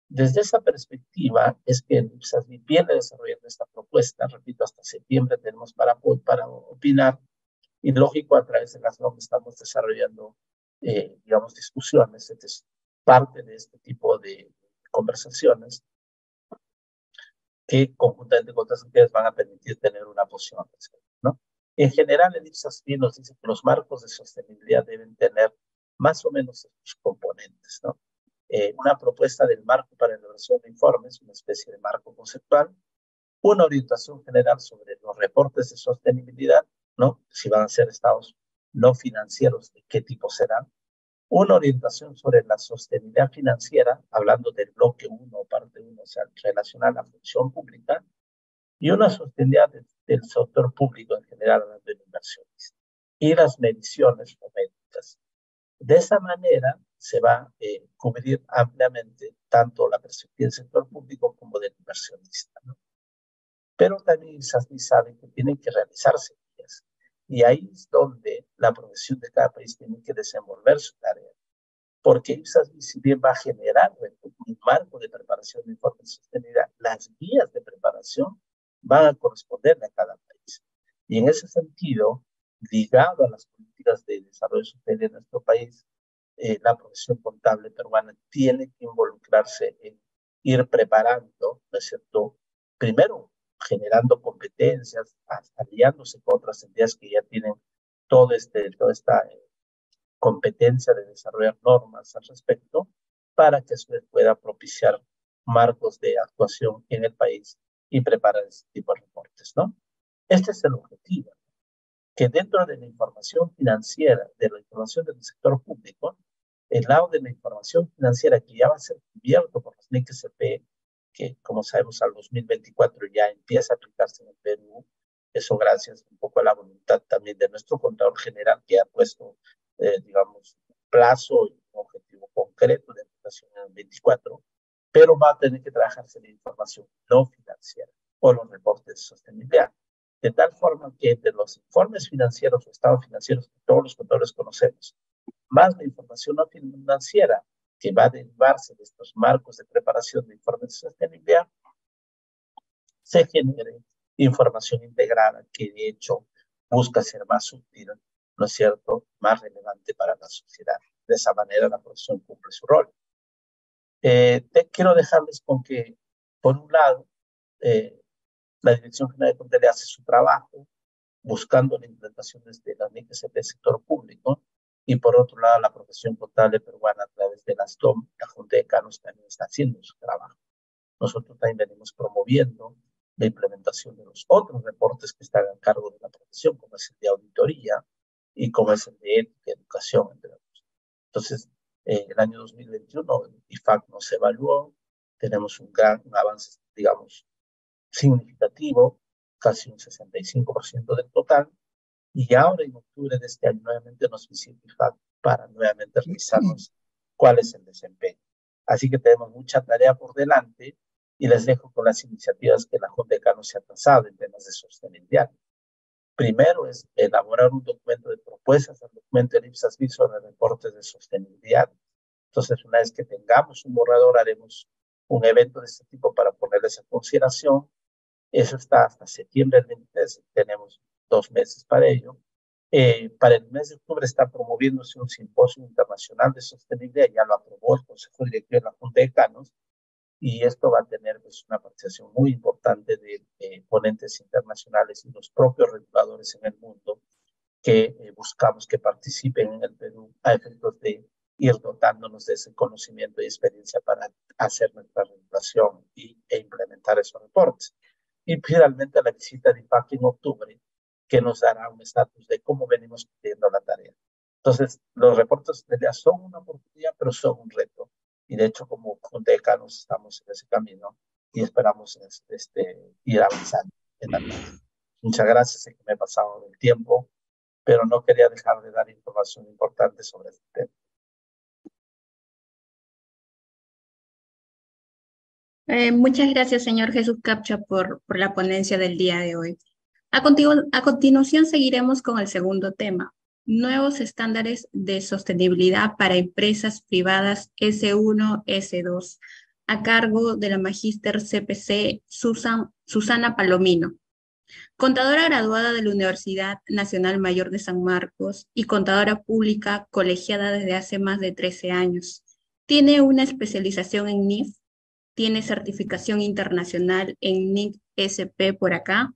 [SPEAKER 2] Desde esa perspectiva es que el IPSASB viene desarrollando esta propuesta. Repito, hasta septiembre tenemos para opinar, y lógico, a través de las normas estamos desarrollando, digamos, discusiones. Entonces, parte de este tipo de conversaciones que conjuntamente con otras entidades van a permitir tener una posición al respecto, ¿no? En general, el IPSASB nos dice que los marcos de sostenibilidad deben tener más o menos estos componentes, ¿no? Una propuesta del marco para la elaboración de informes, una especie de marco conceptual, una orientación general sobre los reportes de sostenibilidad, ¿no? Si van a ser estados no financieros, de qué tipo serán, una orientación sobre la sostenibilidad financiera, hablando del bloque 1 o parte 1, o sea, relacionada a la función pública, y una sostenibilidad del sector público en general, hablando de inversiones, y las mediciones o métricas. De esa manera se va a cubrir ampliamente tanto la perspectiva del sector público como del inversionista, ¿no? Pero también ISASB sabe que tienen que realizarse guías, y ahí es donde la profesión de cada país tiene que desenvolver su tarea, porque ISASB, si bien va a generar un marco de preparación de informes de sostenibilidad, las guías de preparación van a corresponderle a cada país. Y en ese sentido, ligado a las políticas de desarrollo sostenible de nuestro país, la profesión contable peruana tiene que involucrarse en ir preparando, ¿no es cierto? Primero, generando competencias, aliándose con otras entidades que ya tienen toda esta competencia de desarrollar normas al respecto, para que se pueda propiciar marcos de actuación en el país y preparar este tipo de reportes, ¿no? Este es el objetivo, que dentro de la información financiera, de la información del sector público, el lado de la información financiera que ya va a ser cubierto por los NIC-SP, que como sabemos al 2024 ya empieza a aplicarse en el Perú, eso gracias un poco a la voluntad también de nuestro contador general, que ha puesto, digamos, un plazo y un objetivo concreto de aplicación en el 24, pero va a tener que trabajarse la información no financiera o los reportes de sostenibilidad, de tal forma que de los informes financieros o estados financieros que todos los contadores conocemos, más la información no financiera que va a derivarse de estos marcos de preparación de informes de sostenibilidad, se genere información integrada que de hecho busca ser más útil, ¿no es cierto?, más relevante para la sociedad. De esa manera la profesión cumple su rol. Quiero dejarles con que, por un lado, la Dirección General de Contabilidad hace su trabajo buscando la implementación de las NICs del sector público, y por otro lado la profesión contable peruana a través de las TOM, la Junta de Canos también está haciendo su trabajo. Nosotros también venimos promoviendo la implementación de los otros reportes que están a cargo de la profesión, como es el de auditoría y como es el de ética, educación, entre otros. Entonces, el año 2021 el IFAC nos evaluó, tenemos un avance, digamos, significativo, casi un 65% del total, y ahora en octubre de este año nuevamente nos visita IFAC para nuevamente revisarnos cuál es el desempeño. Así que tenemos mucha tarea por delante y les dejo con las iniciativas que la Junta de Canos se ha trazado en temas de sostenibilidad. Primero es elaborar un documento de propuestas al documento de IPSAS-BID sobre reportes de sostenibilidad. Entonces, una vez que tengamos un borrador, haremos un evento de este tipo para ponerles en consideración. Eso está hasta septiembre del 23, tenemos 2 meses para ello. Para el mes de octubre está promoviéndose un simposio internacional de sostenibilidad, ya lo aprobó el Consejo Directivo de la Junta de Canos, y esto va a tener pues, una participación muy importante de ponentes internacionales y los propios reguladores en el mundo que buscamos que participen en el Perú a efectos de ir dotándonos de ese conocimiento y experiencia para hacer nuestra regulación e implementar esos reportes. Y finalmente la visita de IPAC en octubre, que nos dará un estatus de cómo venimos cumpliendo la tarea. Entonces, los reportes de día son una oportunidad, pero son un reto. Y de hecho, como Junta de Canos estamos en ese camino y esperamos ir avanzando en la tarea. Muchas gracias, sé que me he pasado del tiempo, pero no quería dejar de dar información importante sobre este tema.
[SPEAKER 1] Muchas gracias, señor Jesús Capcha, por la ponencia del día de hoy. A continuación, seguiremos con el segundo tema, nuevos estándares de sostenibilidad para empresas privadas S1, S2, a cargo de la magíster CPC Susana Palomino, contadora graduada de la Universidad Nacional Mayor de San Marcos y contadora pública colegiada desde hace más de 13 años. Tiene una especialización en NIF, tiene certificación internacional en NIC SP por acá,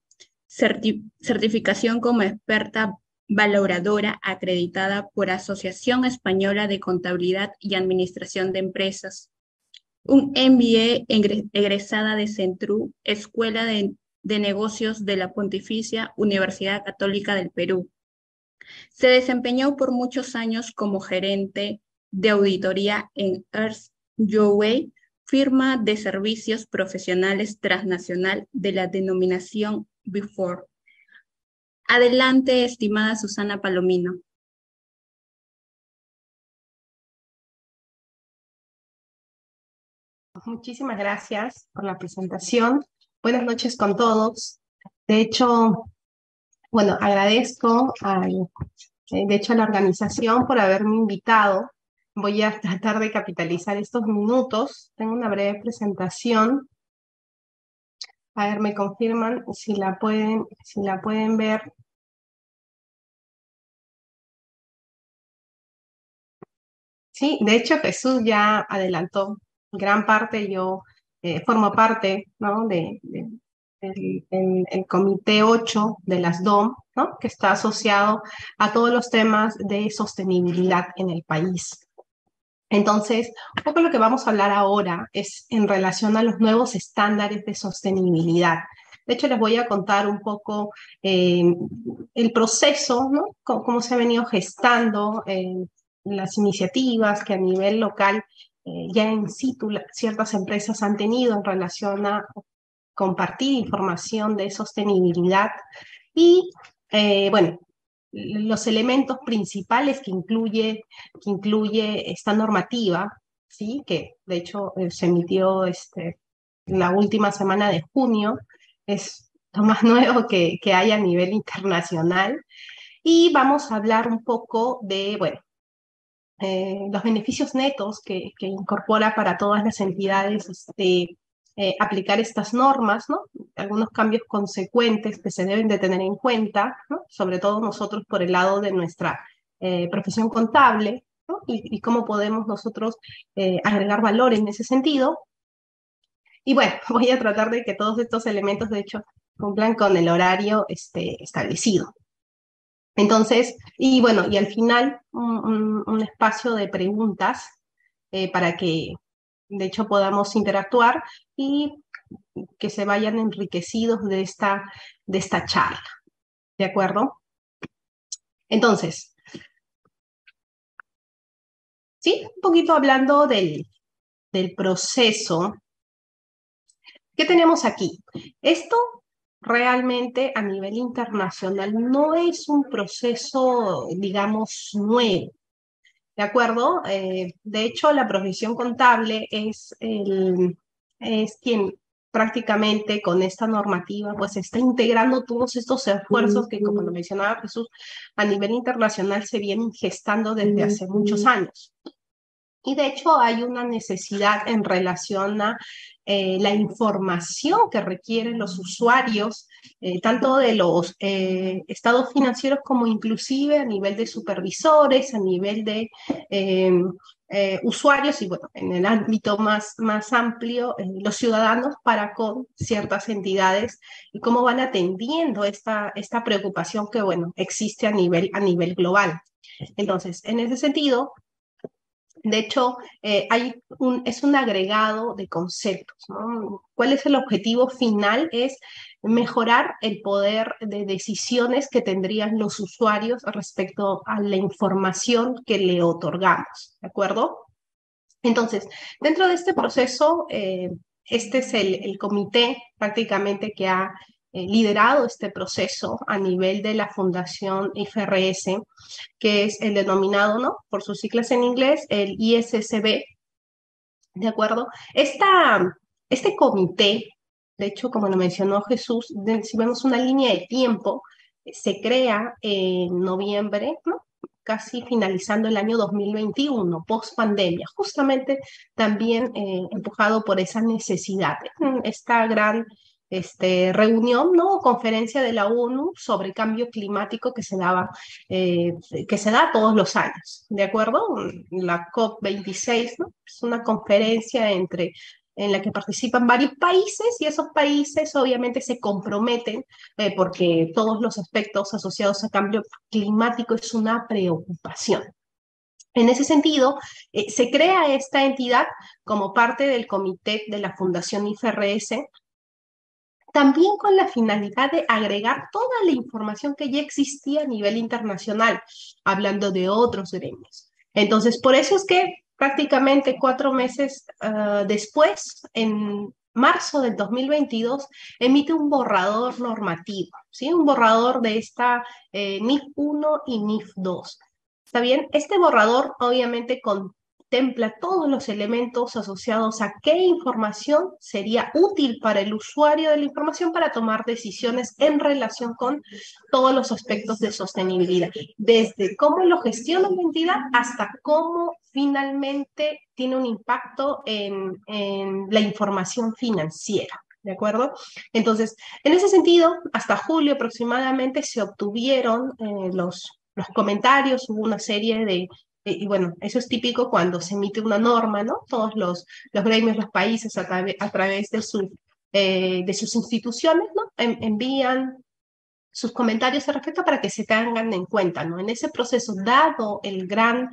[SPEAKER 1] certificación como experta valoradora acreditada por Asociación Española de Contabilidad y Administración de Empresas, un MBA egresada de Centru, Escuela de Negocios de la Pontificia Universidad Católica del Perú. Se desempeñó por muchos años como gerente de auditoría en Ernst Young, firma de servicios profesionales transnacional de la denominación Big Four. Adelante, estimada Susana Palomino.
[SPEAKER 3] Muchísimas gracias por la presentación. Buenas noches con todos. De hecho, bueno, agradezco a la organización por haberme invitado. Voy a tratar de capitalizar estos minutos. Tengo una breve presentación. A ver, me confirman si la pueden ver. Sí, de hecho Jesús ya adelantó gran parte. Yo formo parte, ¿no?, el Comité 8 de las DOM, ¿no?, que está asociado a todos los temas de sostenibilidad en el país. Entonces, un poco lo que vamos a hablar ahora es en relación a los nuevos estándares de sostenibilidad. De hecho, les voy a contar un poco el proceso, ¿no?, cómo se ha venido gestando las iniciativas que a nivel local ya en situ ciertas empresas han tenido en relación a compartir información de sostenibilidad y, bueno, los elementos principales que incluye esta normativa, ¿sí?, que de hecho se emitió la última semana de junio, es lo más nuevo que hay a nivel internacional. Y vamos a hablar un poco de, bueno, los beneficios netos que incorpora para todas las entidades aplicar estas normas, ¿no?, algunos cambios consecuentes que se deben de tener en cuenta, ¿no?, sobre todo nosotros por el lado de nuestra profesión contable, ¿no?, y cómo podemos nosotros agregar valor en ese sentido. Y bueno, voy a tratar de que todos estos elementos, de hecho, cumplan con el horario establecido. Entonces, y bueno, y al final un espacio de preguntas para que de hecho podamos interactuar y que se vayan enriquecidos de esta charla. ¿De acuerdo? Entonces, ¿sí? Un poquito hablando del proceso. ¿Qué tenemos aquí? Esto realmente a nivel internacional no es un proceso, digamos, nuevo. ¿De acuerdo? De hecho, la profesión contable es quien prácticamente con esta normativa pues está integrando todos estos esfuerzos que, como lo mencionaba Jesús, a nivel internacional se vienen gestando desde hace muchos años. Y de hecho hay una necesidad en relación a la información que requieren los usuarios, tanto de los estados financieros como inclusive a nivel de supervisores, a nivel de usuarios y bueno, en el ámbito más amplio, los ciudadanos para con ciertas entidades y cómo van atendiendo esta preocupación que bueno, existe a nivel global. Entonces, en ese sentido, de hecho, es un agregado de conceptos, ¿no? ¿Cuál es el objetivo final? Es mejorar el poder de decisiones que tendrían los usuarios respecto a la información que le otorgamos, ¿de acuerdo? Entonces, dentro de este proceso, este es el comité prácticamente que ha liderado este proceso a nivel de la Fundación IFRS, que es el denominado, ¿no? Por sus siglas en inglés, el ISSB, ¿de acuerdo? Este comité, de hecho, como lo mencionó Jesús, si vemos una línea de tiempo, se crea en noviembre, ¿no? Casi finalizando el año 2021, post pandemia, justamente también empujado por esa necesidad. Esta gran reunión, ¿no? Conferencia de la ONU sobre cambio climático que se da todos los años, ¿de acuerdo? La COP26, ¿no? Es una conferencia en la que participan varios países y esos países obviamente se comprometen porque todos los aspectos asociados a cambio climático es una preocupación. En ese sentido, se crea esta entidad como parte del comité de la Fundación IFRS, también con la finalidad de agregar toda la información que ya existía a nivel internacional, hablando de otros gremios. Entonces, por eso es que prácticamente 4 meses después, en marzo del 2022, emite un borrador normativo, ¿sí? Un borrador de esta NIF 1 y NIF 2. ¿Está bien? Este borrador obviamente contempla todos los elementos asociados a qué información sería útil para el usuario de la información para tomar decisiones en relación con todos los aspectos de sostenibilidad, desde cómo lo gestiona la entidad hasta cómo finalmente tiene un impacto en la información financiera. ¿De acuerdo? Entonces, en ese sentido, hasta julio aproximadamente se obtuvieron los comentarios, hubo una serie de y bueno, eso es típico cuando se emite una norma, ¿no? Todos los gremios, los países a través de sus instituciones, ¿no? Envían sus comentarios al respecto para que se tengan en cuenta, ¿no? En ese proceso, dado el gran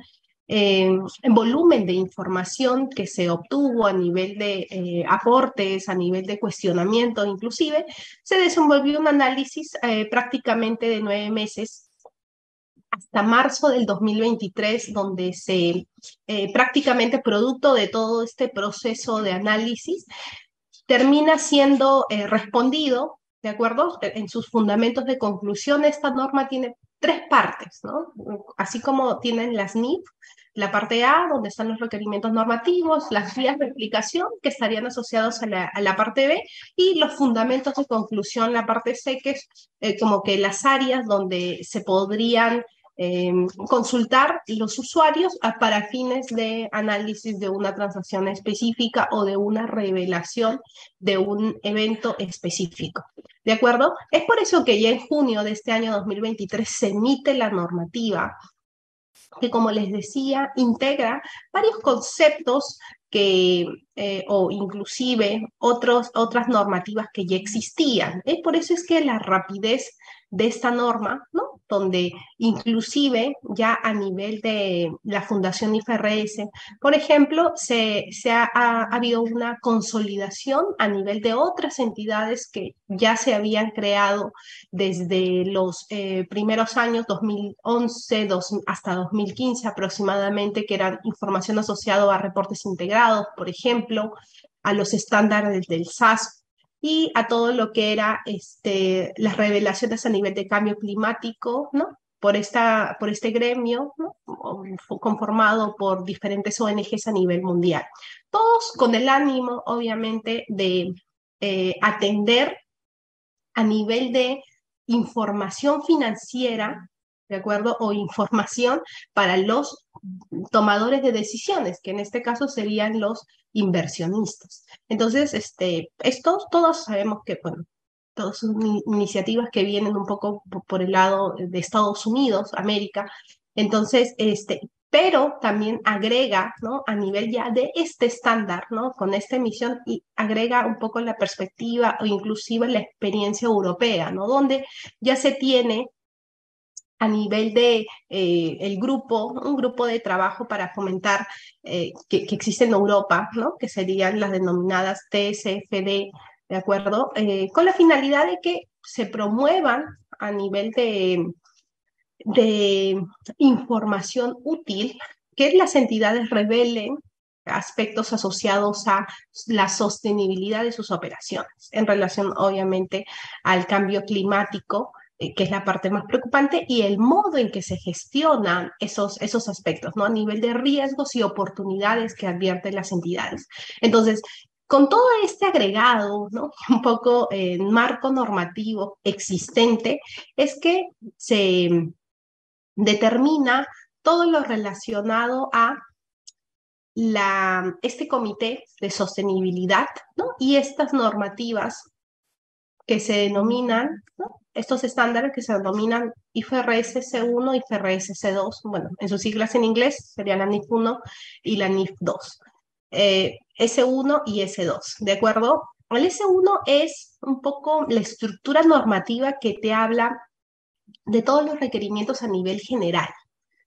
[SPEAKER 3] volumen de información que se obtuvo a nivel de aportes, a nivel de cuestionamiento, inclusive, se desenvolvió un análisis prácticamente de 9 meses hasta marzo del 2023, donde prácticamente producto de todo este proceso de análisis, termina siendo respondido, ¿de acuerdo? En sus fundamentos de conclusión, esta norma tiene 3 partes, ¿no? Así como tienen las NIF, la parte A, donde están los requerimientos normativos, las vías de aplicación, que estarían asociados a la parte B, y los fundamentos de conclusión, la parte C, que es como que las áreas donde se podrían consultar los usuarios para fines de análisis de una transacción específica o de una revelación de un evento específico. ¿De acuerdo? Es por eso que ya en junio de este año 2023 se emite la normativa que, como les decía, integra varios conceptos o inclusive otras normativas que ya existían. Por eso es que la rapidez de esta norma, ¿no? Donde inclusive ya a nivel de la Fundación IFRS, por ejemplo, ha habido una consolidación a nivel de otras entidades que ya se habían creado desde los primeros años 2011 hasta 2015 aproximadamente, que eran información asociada a reportes integrados, por ejemplo, a los estándares del SAS y a todo lo que era las revelaciones a nivel de cambio climático, ¿no? Por este gremio, ¿no? Conformado por diferentes ONGs a nivel mundial. Todos con el ánimo, obviamente, de atender a nivel de información financiera, ¿de acuerdo? O información para los tomadores de decisiones, que en este caso serían los inversionistas. Entonces, estos todos sabemos que, bueno, todas son iniciativas que vienen un poco por el lado de Estados Unidos, América. Entonces, pero también agrega, ¿no? A nivel ya de este estándar, ¿no? Con esta emisión y agrega un poco la perspectiva o inclusive la experiencia europea, ¿no? Donde ya se tiene a nivel de un grupo de trabajo para fomentar que existe en Europa, ¿no? Que serían las denominadas TCFD, ¿de acuerdo? Con la finalidad de que se promuevan a nivel de información útil, que las entidades revelen aspectos asociados a la sostenibilidad de sus operaciones, en relación obviamente al cambio climático, que es la parte más preocupante, y el modo en que se gestionan esos aspectos, ¿no? A nivel de riesgos y oportunidades que advierten las entidades. Entonces, con todo este agregado, ¿no? Un poco marco normativo existente, es que se determina todo lo relacionado a este comité de sostenibilidad, ¿no? Y estas normativas que se denominan, ¿no? Estos estándares que se denominan IFRS C1 y IFRS C2, bueno, en sus siglas en inglés sería la NIF 1 y la NIF 2, S1 y S2, ¿de acuerdo? El S1 es un poco la estructura normativa que te habla de todos los requerimientos a nivel general,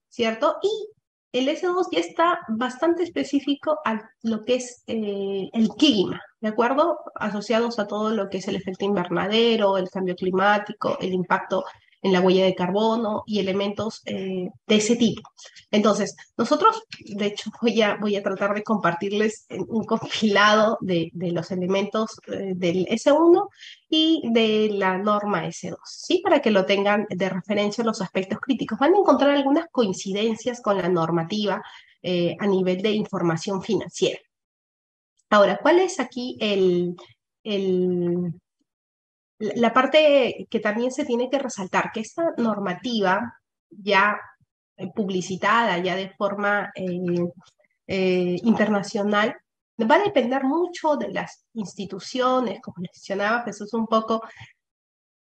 [SPEAKER 3] ¿cierto? Y el S2 ya está bastante específico a lo que es el clima, ¿de acuerdo? Asociados a todo lo que es el efecto invernadero, el cambio climático, el impacto en la huella de carbono y elementos de ese tipo. Entonces, nosotros, de hecho, voy a tratar de compartirles un compilado de los elementos del S1 y de la norma S2, ¿sí? Para que lo tengan de referencia los aspectos críticos. Van a encontrar algunas coincidencias con la normativa a nivel de información financiera. Ahora, ¿cuál es aquí la parte que también se tiene que resaltar? Que esta normativa ya publicitada, ya de forma internacional, va a depender mucho de las instituciones, como mencionaba Jesús un poco,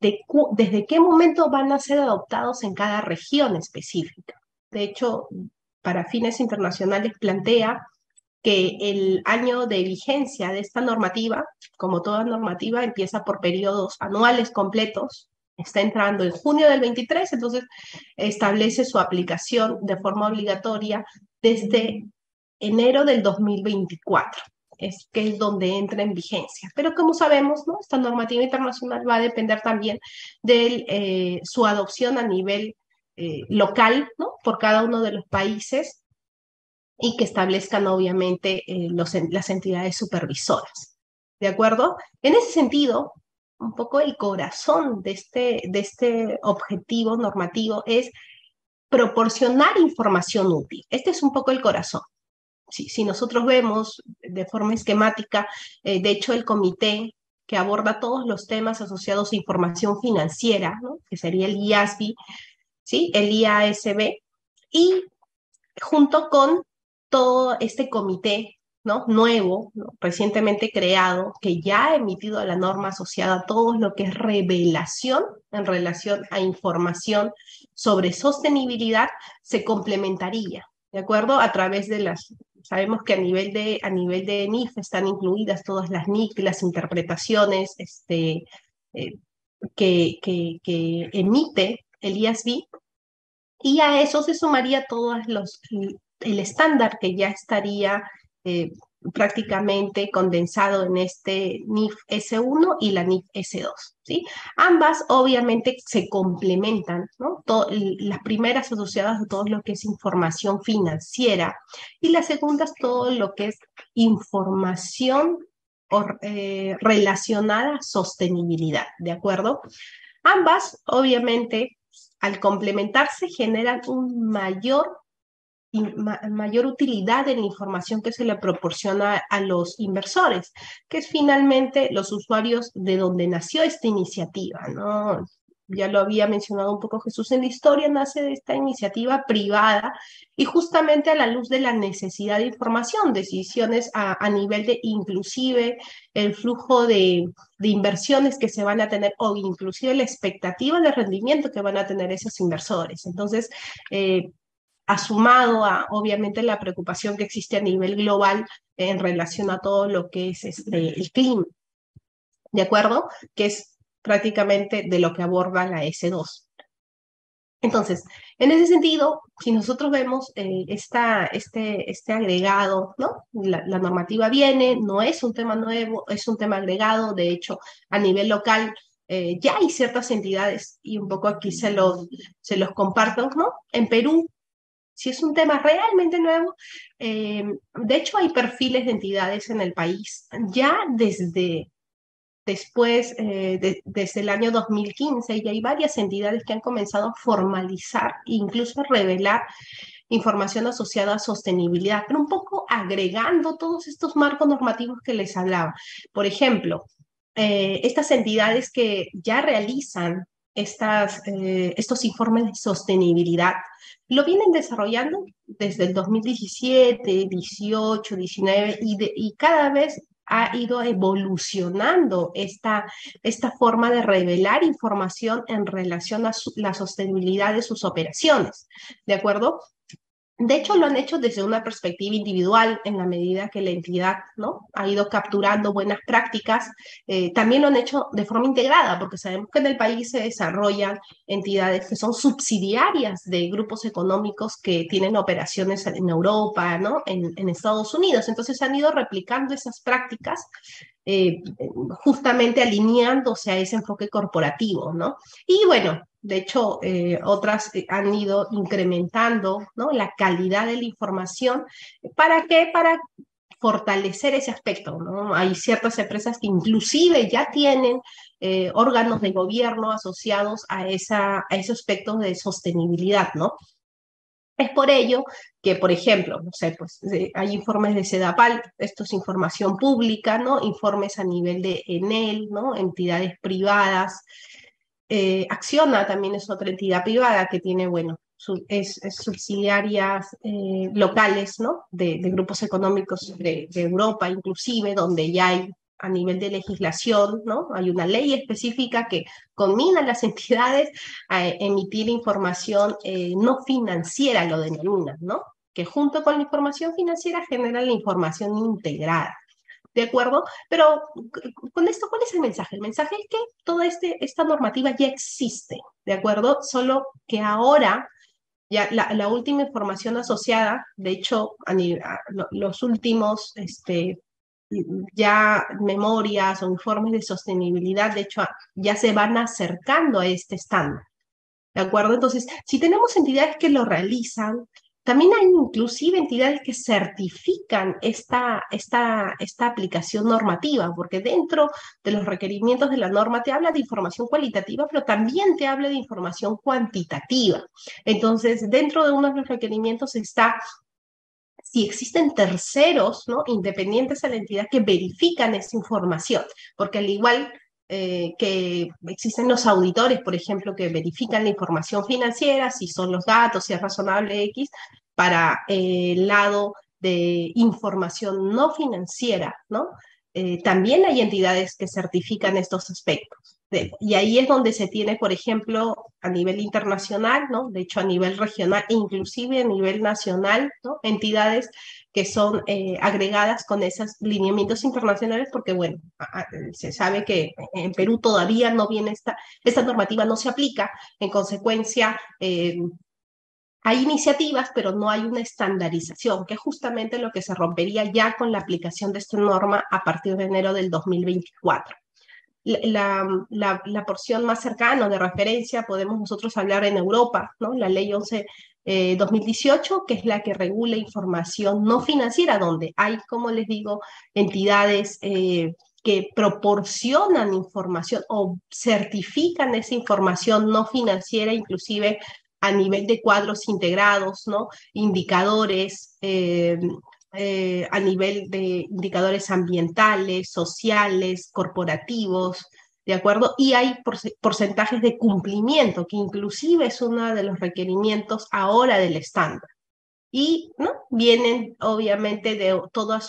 [SPEAKER 3] desde qué momento van a ser adoptados en cada región específica. De hecho, para fines internacionales plantea que el año de vigencia de esta normativa, como toda normativa, empieza por periodos anuales completos. Está entrando en junio del 23, entonces establece su aplicación de forma obligatoria desde enero del 2024, que es donde entra en vigencia. Pero como sabemos, ¿no? Esta normativa internacional va a depender también de su adopción a nivel local, ¿no? Por cada uno de los países y que establezcan obviamente las entidades supervisoras. ¿De acuerdo? En ese sentido, un poco el corazón de este objetivo normativo es proporcionar información útil. Este es un poco el corazón. Si nosotros vemos de forma esquemática, de hecho el comité que aborda todos los temas asociados a información financiera, ¿no? Que sería el IASB, ¿sí? El IASB, y junto con todo este comité, ¿no? Nuevo, ¿no? Recientemente creado, que ya ha emitido la norma asociada a todo lo que es revelación en relación a información sobre sostenibilidad, se complementaría, ¿de acuerdo? A través de sabemos que a nivel de NIF están incluidas todas las NIC, las interpretaciones, que emite el IASB, y a eso se sumaría el estándar que ya estaría eh, prácticamente condensado en este NIF S1 y la NIF S2, ¿sí? Ambas obviamente se complementan, ¿no? Las primeras asociadas a todo lo que es información financiera y las segundas todo lo que es información relacionada a sostenibilidad, ¿de acuerdo? Ambas, obviamente, al complementarse, generan mayor utilidad en la información que se le proporciona a los inversores, que es finalmente los usuarios de donde nació esta iniciativa, ¿no? Ya lo había mencionado un poco Jesús, en la historia nace de esta iniciativa privada y justamente a la luz de la necesidad de información, decisiones a nivel de inclusive el flujo de inversiones que se van a tener o inclusive la expectativa de rendimiento que van a tener esos inversores. Entonces, asumado a, obviamente, la preocupación que existe a nivel global en relación a todo lo que es el clima, ¿de acuerdo? Que es prácticamente de lo que aborda la S2. Entonces, en ese sentido, si nosotros vemos este agregado, ¿no? La normativa viene, no es un tema nuevo, es un tema agregado. De hecho, a nivel local ya hay ciertas entidades, y un poco aquí se los comparto, ¿no? En Perú, si es un tema realmente nuevo, de hecho hay perfiles de entidades en el país ya desde el año 2015, y hay varias entidades que han comenzado a formalizar e incluso a revelar información asociada a sostenibilidad, pero un poco agregando todos estos marcos normativos que les hablaba. Por ejemplo, estas entidades que ya realizan estos informes de sostenibilidad lo vienen desarrollando desde el 2017, 18, 19 y cada vez ha ido evolucionando esta forma de revelar información en relación a la sostenibilidad de sus operaciones, ¿de acuerdo? De hecho, lo han hecho desde una perspectiva individual en la medida que la entidad, ¿no? Ha ido capturando buenas prácticas. También lo han hecho de forma integrada, porque sabemos que en el país se desarrollan entidades que son subsidiarias de grupos económicos que tienen operaciones en Europa, ¿no? En Estados Unidos. Entonces han ido replicando esas prácticas, eh, justamente alineándose a ese enfoque corporativo, ¿no? Y bueno, de hecho, otras han ido incrementando, ¿no? La calidad de la información. ¿Para qué? Para fortalecer ese aspecto, ¿no? Hay ciertas empresas que inclusive ya tienen órganos de gobierno asociados a ese aspecto de sostenibilidad, ¿no? Es por ello que, por ejemplo, no sé, pues hay informes de Sedapal, esto es información pública, ¿no? Informes a nivel de Enel, ¿no? Entidades privadas. Acciona también es otra entidad privada que tiene, bueno, es subsidiarias locales, ¿no? De grupos económicos de Europa, inclusive, donde ya hay a nivel de legislación, ¿no? Hay una ley específica que conmina a las entidades a emitir información no financiera, lo denominan, ¿no? Que junto con la información financiera genera la información integrada. ¿De acuerdo? Pero con esto, ¿cuál es el mensaje? El mensaje es que toda esta normativa ya existe, ¿de acuerdo? Solo que ahora ya la última información asociada, de hecho, los últimos ya memorias o informes de sostenibilidad, de hecho, ya se van acercando a este estándar. ¿De acuerdo? Entonces, si tenemos entidades que lo realizan, también hay inclusive entidades que certifican esta aplicación normativa, porque dentro de los requerimientos de la norma te habla de información cualitativa, pero también te habla de información cuantitativa. Entonces, dentro de uno de los requerimientos está si existen terceros, ¿no? Independientes a la entidad que verifican esa información, porque al igual que existen los auditores, por ejemplo, que verifican la información financiera, si son los datos, si es razonable X, para el lado de información no financiera, ¿no? También hay entidades que certifican estos aspectos. Y ahí es donde se tiene, por ejemplo, a nivel internacional, ¿no? De hecho, a nivel regional e inclusive a nivel nacional, ¿no? Entidades que son agregadas con esos lineamientos internacionales, porque, bueno, se sabe que en Perú todavía no viene esta normativa, no se aplica, en consecuencia, hay iniciativas, pero no hay una estandarización, que es justamente lo que se rompería ya con la aplicación de esta norma a partir de enero del 2024. La porción más cercana de referencia podemos nosotros hablar en Europa, ¿no? La ley 11 2018, que es la que regula información no financiera, donde hay, como les digo, entidades que proporcionan información o certifican esa información no financiera, inclusive a nivel de cuadros integrados, ¿no? Indicadores, a nivel de indicadores ambientales, sociales, corporativos, ¿de acuerdo? Y hay porcentajes de cumplimiento, que inclusive es uno de los requerimientos ahora del estándar. Y ¿no? Vienen obviamente de toda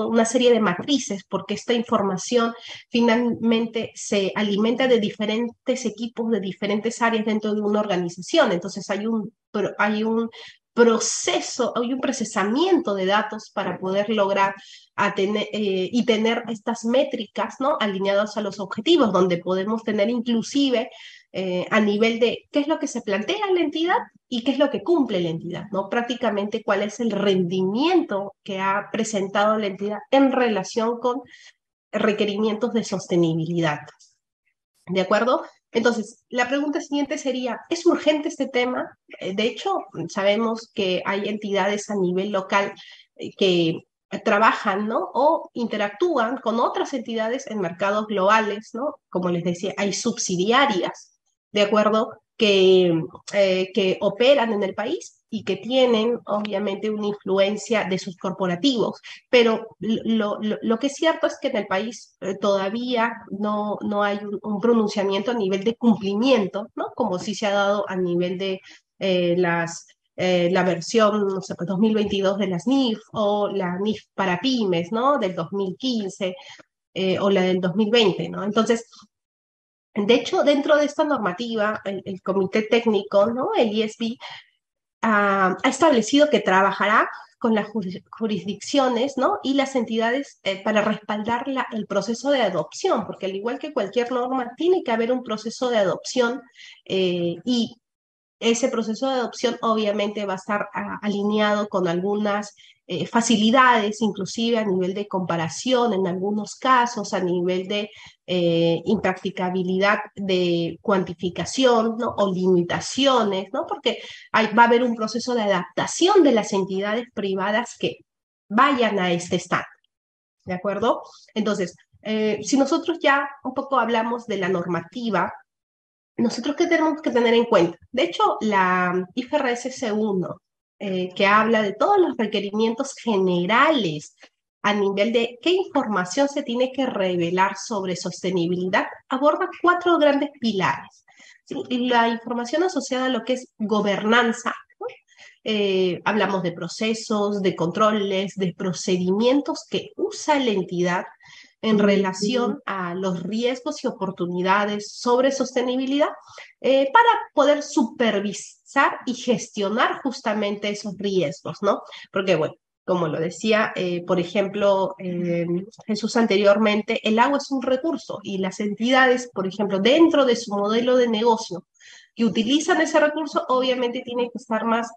[SPEAKER 3] una serie de matrices, porque esta información finalmente se alimenta de diferentes equipos, de diferentes áreas dentro de una organización. Entonces hay un proceso, hay un procesamiento de datos para poder lograr y tener estas métricas, ¿no? Alineadas a los objetivos, donde podemos tener inclusive a nivel de qué es lo que se plantea en la entidad y qué es lo que cumple la entidad, ¿no? Prácticamente cuál es el rendimiento que ha presentado la entidad en relación con requerimientos de sostenibilidad. ¿De acuerdo? Entonces, la pregunta siguiente sería, ¿es urgente este tema? De hecho, sabemos que hay entidades a nivel local que trabajan, ¿no? O interactúan con otras entidades en mercados globales, ¿no? Como les decía, hay subsidiarias, ¿de acuerdo? Que operan en el país y que tienen, obviamente, una influencia de sus corporativos. Pero lo que es cierto es que en el país todavía no hay un pronunciamiento a nivel de cumplimiento, ¿no? Como sí se ha dado a nivel de la versión, no sé, pues 2022 de las NIF o la NIF para pymes, ¿no? Del 2015 o la del 2020, ¿no? Entonces, de hecho, dentro de esta normativa, el comité técnico, ¿no? El ISB, ha establecido que trabajará con las jurisdicciones, ¿no? Y las entidades para respaldar el proceso de adopción, porque al igual que cualquier norma, tiene que haber un proceso de adopción y ese proceso de adopción obviamente va a estar alineado con algunas facilidades, inclusive a nivel de comparación en algunos casos, a nivel de impracticabilidad de cuantificación, ¿no? O limitaciones, ¿no? Porque va a haber un proceso de adaptación de las entidades privadas que vayan a este estándar, ¿de acuerdo? Entonces, si nosotros ya un poco hablamos de la normativa, nosotros qué tenemos que tener en cuenta. De hecho, la IFRS C1, que habla de todos los requerimientos generales a nivel de qué información se tiene que revelar sobre sostenibilidad, aborda 4 grandes pilares. ¿Sí? La información asociada a lo que es gobernanza, ¿no? Hablamos de procesos, de controles, de procedimientos que usa la entidad en relación a los riesgos y oportunidades sobre sostenibilidad para poder supervisar y gestionar justamente esos riesgos, ¿no? Porque, bueno, como lo decía, por ejemplo, Jesús anteriormente, el agua es un recurso y las entidades, por ejemplo, dentro de su modelo de negocio que utilizan ese recurso, obviamente tienen que estar más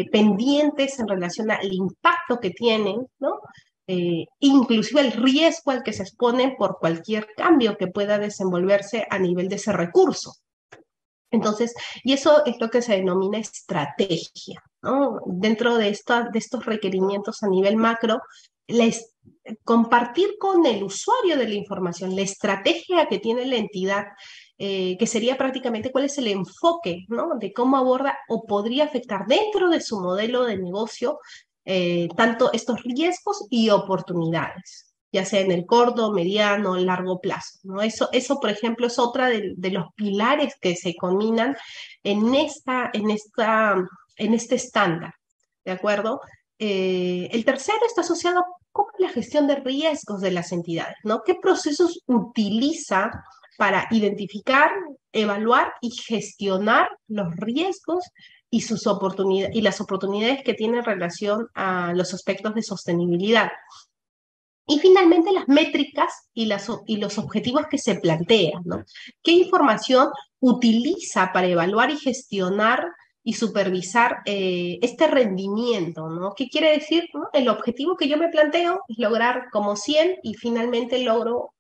[SPEAKER 3] pendientes en relación al impacto que tienen, ¿no? Inclusive el riesgo al que se exponen por cualquier cambio que pueda desenvolverse a nivel de ese recurso. Entonces, y eso es lo que se denomina estrategia, ¿no? Dentro de estos requerimientos a nivel macro, compartir con el usuario de la información la estrategia que tiene la entidad, que sería prácticamente cuál es el enfoque, ¿no? De cómo aborda o podría afectar dentro de su modelo de negocio tanto estos riesgos y oportunidades, ya sea en el corto, mediano, largo plazo, ¿no? Eso, por ejemplo, es otra de los pilares que se combinan en este estándar, ¿de acuerdo? El tercero está asociado con la gestión de riesgos de las entidades, ¿no? ¿Qué procesos utiliza para identificar, evaluar y gestionar los riesgos y sus oportunidades y las oportunidades que tienen relación a los aspectos de sostenibilidad. Y finalmente las métricas y los objetivos que se plantean, ¿no? ¿Qué información utiliza para evaluar y gestionar y supervisar este rendimiento, ¿no? ¿Qué quiere decir? ¿No? El objetivo que yo me planteo es lograr como 100 y finalmente logro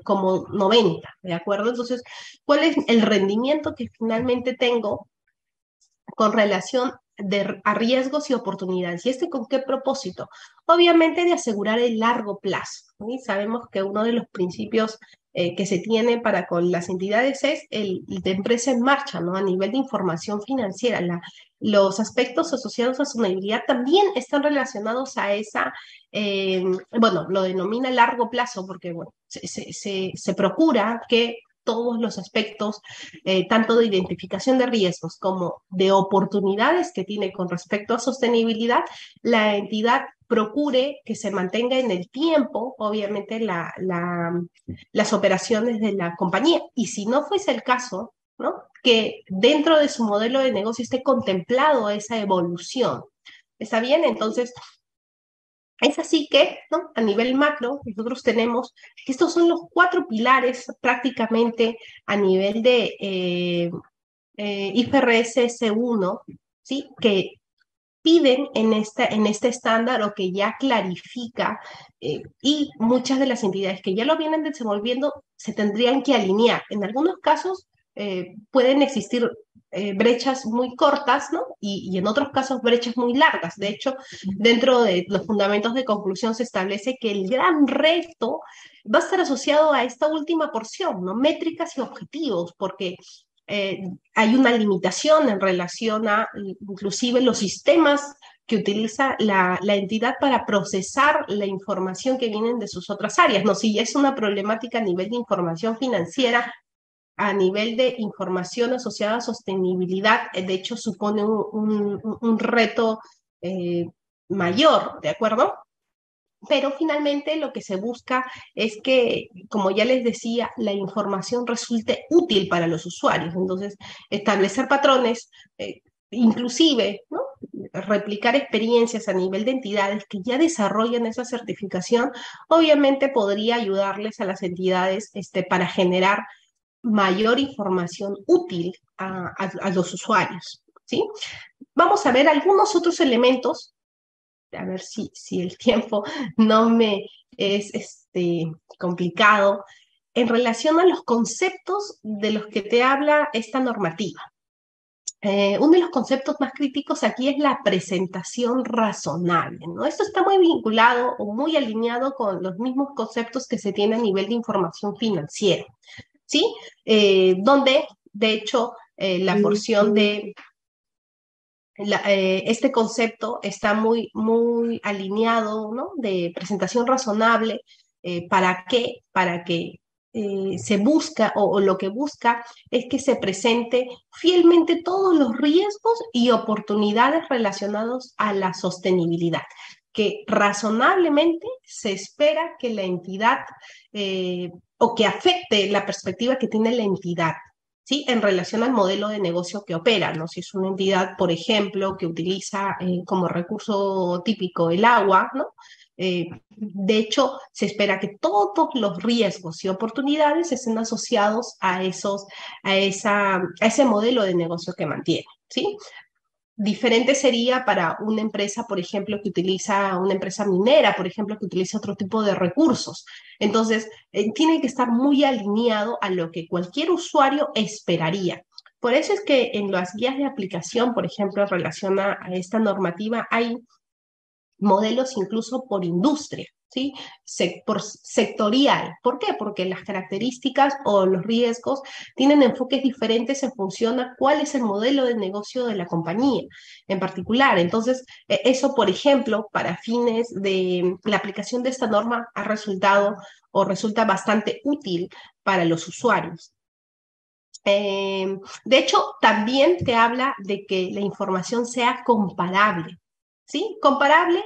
[SPEAKER 3] como 90, ¿de acuerdo? Entonces, ¿cuál es el rendimiento que finalmente tengo con relación a riesgos y oportunidades? ¿Y este con qué propósito? Obviamente de asegurar el largo plazo, ¿no? Y sabemos que uno de los principios que se tiene para con las entidades es el de empresa en marcha, ¿no? A nivel de información financiera, los aspectos asociados a sostenibilidad también están relacionados a esa, bueno, lo denomina largo plazo porque, bueno, se procura que todos los aspectos, tanto de identificación de riesgos como de oportunidades que tiene con respecto a sostenibilidad, la entidad procure que se mantenga en el tiempo, obviamente, las operaciones de la compañía. Y si no fuese el caso, ¿no? Que dentro de su modelo de negocio esté contemplado esa evolución. ¿Está bien? Entonces, es así que, ¿no? A nivel macro, nosotros tenemos que estos son los 4 pilares prácticamente a nivel de IFRS S1, ¿sí? Que piden en este estándar o que ya clarifica y muchas de las entidades que ya lo vienen desenvolviendo se tendrían que alinear. En algunos casos pueden existir brechas muy cortas, ¿no? Y en otros casos brechas muy largas. De hecho, dentro de los fundamentos de conclusión se establece que el gran reto va a estar asociado a esta última porción, ¿no? Métricas y objetivos, porque hay una limitación en relación a inclusive los sistemas que utiliza la entidad para procesar la información que vienen de sus otras áreas. No, si es una problemática a nivel de información financiera, a nivel de información asociada a sostenibilidad, de hecho supone un reto mayor, ¿de acuerdo? Pero finalmente lo que se busca es que, como ya les decía, la información resulte útil para los usuarios. Entonces, establecer patrones, inclusive, ¿no? Replicar experiencias a nivel de entidades que ya desarrollan esa certificación, obviamente podría ayudarles a las entidades para generar mayor información útil a los usuarios, ¿sí? Vamos a ver algunos otros elementos, a ver si el tiempo no me es complicado, en relación a los conceptos de los que te habla esta normativa. Uno de los conceptos más críticos aquí es la presentación razonable, ¿no? Esto está muy vinculado o muy alineado con los mismos conceptos que se tienen a nivel de información financiera, ¿sí? Donde, de hecho, la porción de este concepto está muy alineado, ¿no? De presentación razonable. ¿Para qué? Para que se busca o lo que busca es que se presente fielmente todos los riesgos y oportunidades relacionados a la sostenibilidad, que razonablemente se espera que la entidad o que afecte la perspectiva que tiene la entidad, ¿sí? En relación al modelo de negocio que opera, ¿no? Si es una entidad, por ejemplo, que utiliza como recurso típico el agua, ¿no? De hecho, se espera que todos los riesgos y oportunidades estén asociados a ese modelo de negocio que mantiene, ¿sí? Diferente sería para una empresa, por ejemplo, una empresa minera, por ejemplo, que utiliza otro tipo de recursos. Entonces, tiene que estar muy alineado a lo que cualquier usuario esperaría. Por eso es que en las guías de aplicación, por ejemplo, en relación a esta normativa, hay modelos incluso por industria, ¿sí? Por sectorial. ¿Por qué? Porque las características o los riesgos tienen enfoques diferentes en función a cuál es el modelo de negocio de la compañía en particular. Entonces, eso, por ejemplo, para fines de la aplicación de esta norma ha resultado o resulta bastante útil para los usuarios. De hecho, también te habla de que la información sea comparable, ¿sí? Comparable,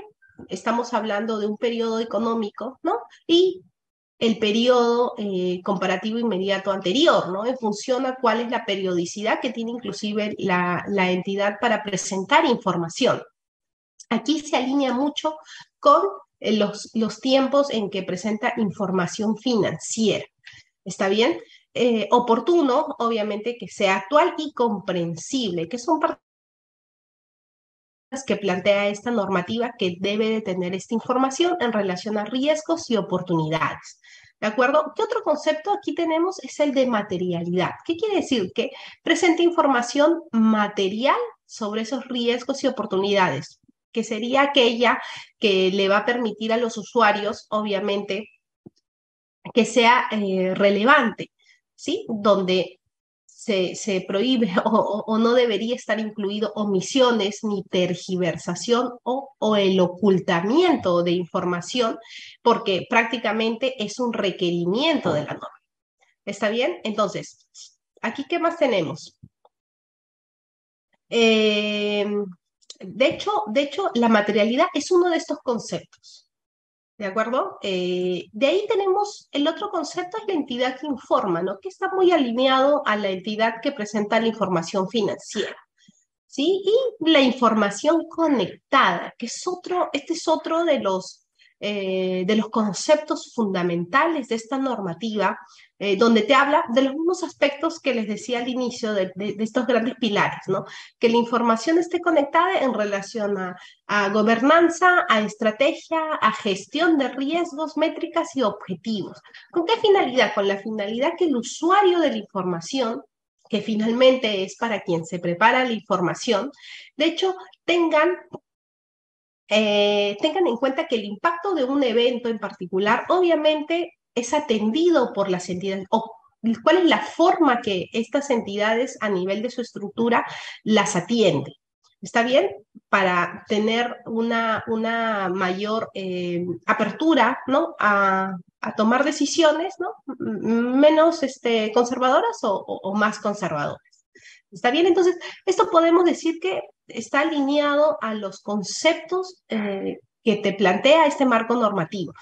[SPEAKER 3] estamos hablando de un periodo económico, ¿no? Y el periodo comparativo inmediato anterior, ¿no? En función a cuál es la periodicidad que tiene inclusive la entidad para presentar información. Aquí se alinea mucho con los tiempos en que presenta información financiera. ¿Está bien? Oportuno, obviamente, que sea actual y comprensible, que son partes que plantea esta normativa que debe de tener esta información en relación a riesgos y oportunidades. ¿De acuerdo? ¿Qué otro concepto aquí tenemos? Es el de materialidad. ¿Qué quiere decir? Que presenta información material sobre esos riesgos y oportunidades, que sería aquella que le va a permitir a los usuarios, obviamente, que sea relevante, ¿sí? Donde se prohíbe o no debería estar incluido omisiones ni tergiversación o el ocultamiento de información, porque prácticamente es un requerimiento de la norma. ¿Está bien? Entonces, aquí, ¿qué más tenemos? De hecho, la materialidad es uno de estos conceptos. ¿De acuerdo? De ahí tenemos el otro concepto, es la entidad que informa, ¿no? Que está muy alineado a la entidad que presenta la información financiera, ¿sí? Y la información conectada, que es este es otro de los conceptos fundamentales de esta normativa, donde te habla de los mismos aspectos que les decía al inicio de estos grandes pilares, ¿no? Que la información esté conectada en relación a gobernanza, a estrategia, a gestión de riesgos, métricas y objetivos. ¿Con qué finalidad? Con la finalidad que el usuario de la información, que finalmente es para quien se prepara la información, de hecho, tengan en cuenta que el impacto de un evento en particular obviamente es atendido por las entidades o cuál es la forma que estas entidades a nivel de su estructura las atienden. ¿Está bien? Para tener una mayor apertura, ¿no? A tomar decisiones, ¿no? Menos conservadoras o más conservadoras. ¿Está bien? Entonces, esto podemos decir que está alineado a los conceptos que te plantea este marco normativo.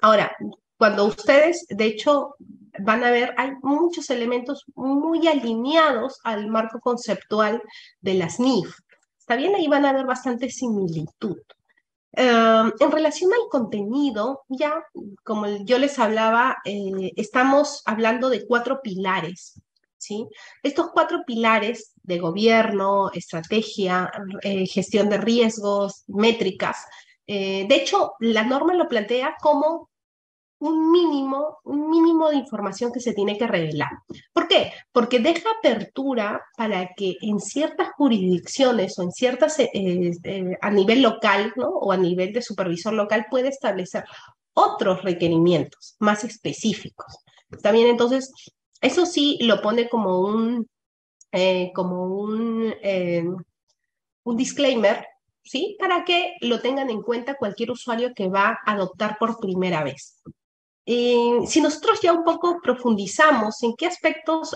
[SPEAKER 3] Ahora, cuando ustedes, de hecho, van a ver, hay muchos elementos muy alineados al marco conceptual de las NIF. ¿Está bien? Ahí van a ver bastante similitud. En relación al contenido, ya como yo les hablaba, estamos hablando de 4 pilares, ¿sí? Estos 4 pilares de gobierno, estrategia, gestión de riesgos, métricas, de hecho, la norma lo plantea como un mínimo de información que se tiene que revelar. ¿Por qué? Porque deja apertura para que en ciertas jurisdicciones o en ciertas, a nivel local, ¿no? O a nivel de supervisor local puede establecer otros requerimientos más específicos. ¿Está bien? Entonces, eso sí lo pone como un disclaimer, ¿sí? Para que lo tengan en cuenta cualquier usuario que va a adoptar por primera vez. Si nosotros ya un poco profundizamos en qué aspectos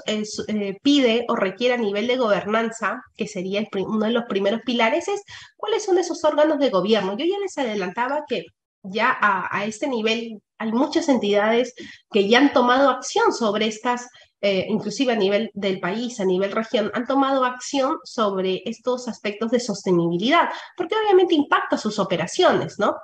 [SPEAKER 3] pide o requiere a nivel de gobernanza, que sería uno de los primeros pilares, es cuáles son esos órganos de gobierno. Yo ya les adelantaba que ya a este nivel hay muchas entidades que ya han tomado acción sobre estas, inclusive a nivel del país, a nivel región, han tomado acción sobre estos aspectos de sostenibilidad, porque obviamente impacta sus operaciones, ¿no?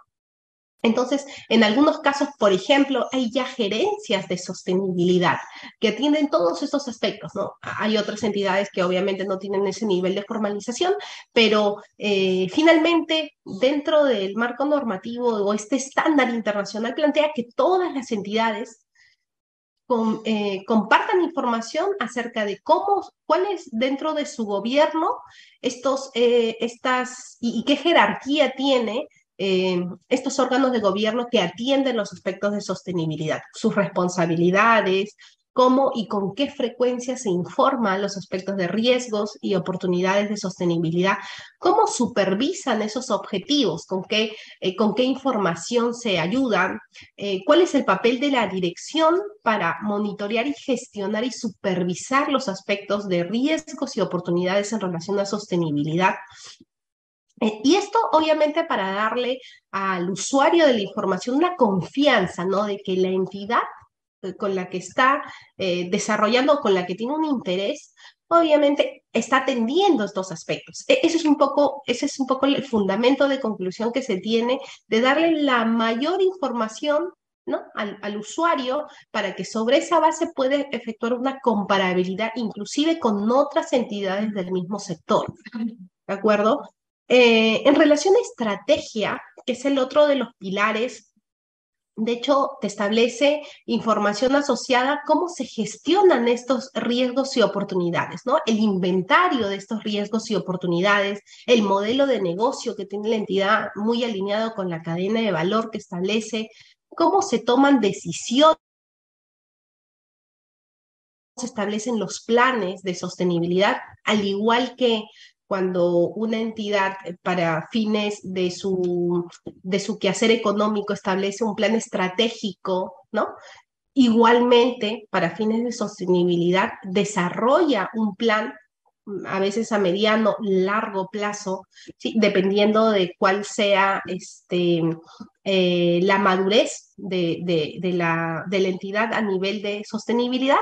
[SPEAKER 3] Entonces, en algunos casos, por ejemplo, hay ya gerencias de sostenibilidad que atienden todos estos aspectos, ¿no? Hay otras entidades que obviamente no tienen ese nivel de formalización, pero finalmente, dentro del marco normativo o este estándar internacional plantea que todas las entidades compartan información acerca de cuál es dentro de su gobierno y qué jerarquía tiene estos órganos de gobierno que atienden los aspectos de sostenibilidad, sus responsabilidades, cómo y con qué frecuencia se informan los aspectos de riesgos y oportunidades de sostenibilidad, cómo supervisan esos objetivos, con qué información se ayudan, cuál es el papel de la dirección para monitorear y gestionar y supervisar los aspectos de riesgos y oportunidades en relación a sostenibilidad. Y esto obviamente para darle al usuario de la información una confianza, ¿no? De que la entidad con la que está desarrollando, con la que tiene un interés, obviamente está atendiendo estos aspectos. Ese es un poco el fundamento de conclusión que se tiene de darle la mayor información, ¿no? Al usuario para que sobre esa base pueda efectuar una comparabilidad inclusive con otras entidades del mismo sector. ¿De acuerdo? En relación a estrategia, que es el otro de los pilares, de hecho, te establece información asociada a cómo se gestionan estos riesgos y oportunidades, ¿no? El inventario de estos riesgos y oportunidades, el modelo de negocio que tiene la entidad muy alineado con la cadena de valor que establece, cómo se toman decisiones, se establecen los planes de sostenibilidad, al igual que cuando una entidad para fines de su quehacer económico establece un plan estratégico, ¿no? Igualmente, para fines de sostenibilidad, desarrolla un plan, a veces a mediano, largo plazo, ¿sí? Dependiendo de cuál sea la madurez de la entidad a nivel de sostenibilidad.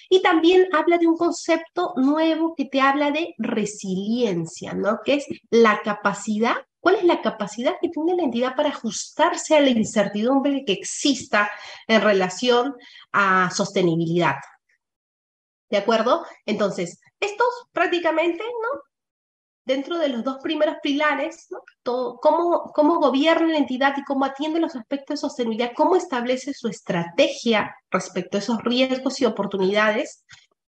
[SPEAKER 3] Y también habla de un concepto nuevo que te habla de resiliencia, ¿no? Que es la capacidad. ¿Cuál es la capacidad que tiene la entidad para ajustarse a la incertidumbre que exista en relación a sostenibilidad? ¿De acuerdo? Entonces, estos prácticamente, ¿no? Dentro de los dos primeros pilares, ¿no? Cómo gobierna la entidad y cómo atiende los aspectos de sostenibilidad, cómo establece su estrategia respecto a esos riesgos y oportunidades.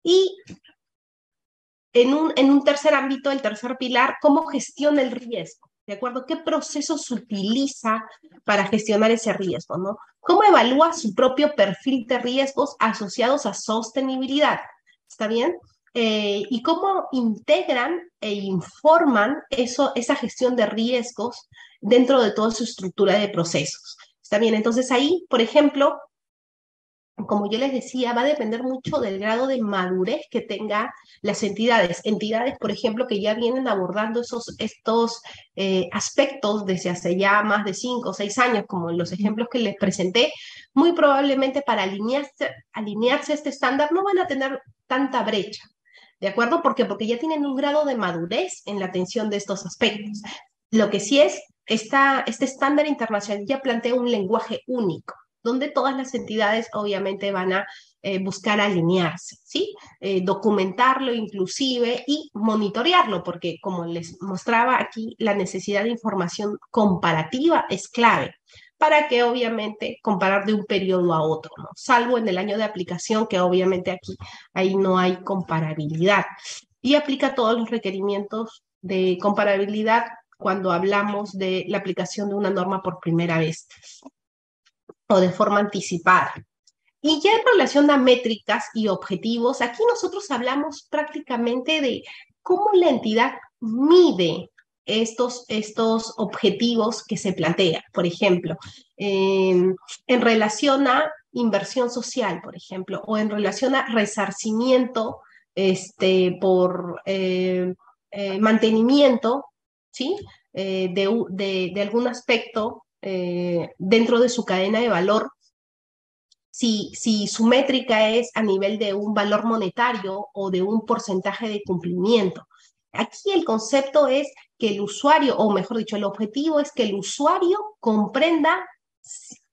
[SPEAKER 3] Y en un tercer ámbito, el tercer pilar, cómo gestiona el riesgo. ¿De acuerdo? ¿Qué procesos utiliza para gestionar ese riesgo, ¿no? ¿Cómo evalúa su propio perfil de riesgos asociados a sostenibilidad? ¿Está bien? Y cómo integran e informan esa gestión de riesgos dentro de toda su estructura de procesos. ¿Está bien? Entonces ahí, por ejemplo, como yo les decía, va a depender mucho del grado de madurez que tengan las entidades. Entidades, por ejemplo, que ya vienen abordando estos aspectos desde hace ya más de 5 o 6 años, como en los ejemplos que les presenté, muy probablemente para alinearse a este estándar no van a tener tanta brecha. ¿De acuerdo? ¿Por qué? Porque ya tienen un grado de madurez en la atención de estos aspectos. Lo que sí es, este estándar internacional ya plantea un lenguaje único donde todas las entidades obviamente van a buscar alinearse, ¿sí? Documentarlo inclusive y monitorearlo, porque como les mostraba aquí, la necesidad de información comparativa es clave para que obviamente comparar de un periodo a otro, ¿no? Salvo en el año de aplicación, que obviamente aquí ahí no hay comparabilidad. Y aplica todos los requerimientos de comparabilidad cuando hablamos de la aplicación de una norma por primera vez o de forma anticipada. Y ya en relación a métricas y objetivos, aquí nosotros hablamos prácticamente de cómo la entidad mide estos objetivos que se plantean. Por ejemplo, en relación a inversión social, por ejemplo, o en relación a resarcimiento por mantenimiento, ¿sí? De algún aspecto dentro de su cadena de valor, si su métrica es a nivel de un valor monetario o de un porcentaje de cumplimiento. Aquí el concepto es que el usuario, o mejor dicho, el objetivo es que el usuario comprenda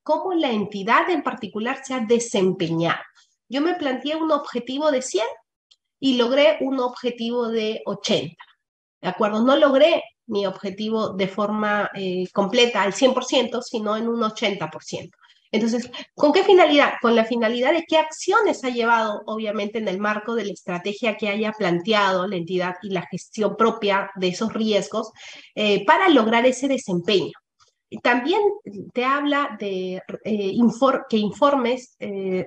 [SPEAKER 3] cómo la entidad en particular se ha desempeñado. Yo me planteé un objetivo de 100 y logré un objetivo de 80. ¿De acuerdo? No logré mi objetivo de forma completa al 100%, sino en un 80%. Entonces, ¿con qué finalidad? Con la finalidad de qué acciones ha llevado, obviamente, en el marco de la estrategia que haya planteado la entidad y la gestión propia de esos riesgos para lograr ese desempeño. También te habla de que informes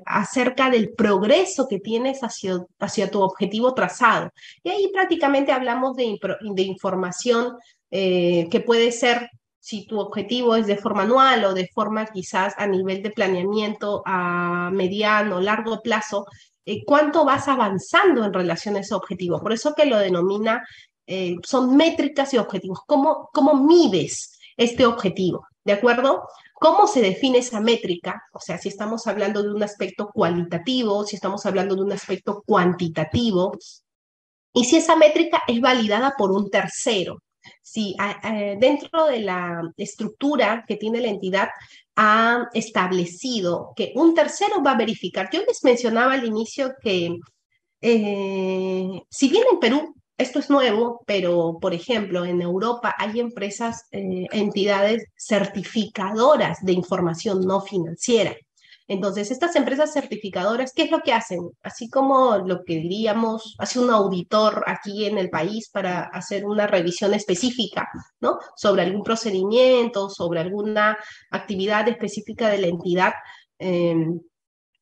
[SPEAKER 3] acerca del progreso que tienes hacia tu objetivo trazado. Y ahí prácticamente hablamos de información que puede ser si tu objetivo es de forma anual o de forma quizás a nivel de planeamiento a mediano o largo plazo, cuánto vas avanzando en relación a ese objetivo. Por eso que lo denomina son métricas y objetivos. ¿Cómo mides este objetivo? ¿De acuerdo? ¿Cómo se define esa métrica? O sea, si estamos hablando de un aspecto cualitativo, si estamos hablando de un aspecto cuantitativo, y si esa métrica es validada por un tercero. Si dentro de la estructura que tiene la entidad ha establecido que un tercero va a verificar. Yo les mencionaba al inicio que si bien en Perú esto es nuevo, pero por ejemplo en Europa hay empresas, entidades certificadoras de información no financiera. Entonces, estas empresas certificadoras, ¿qué es lo que hacen? Así como lo que diríamos, hace un auditor aquí en el país para hacer una revisión específica, ¿no? Sobre algún procedimiento, sobre alguna actividad específica de la entidad. Eh,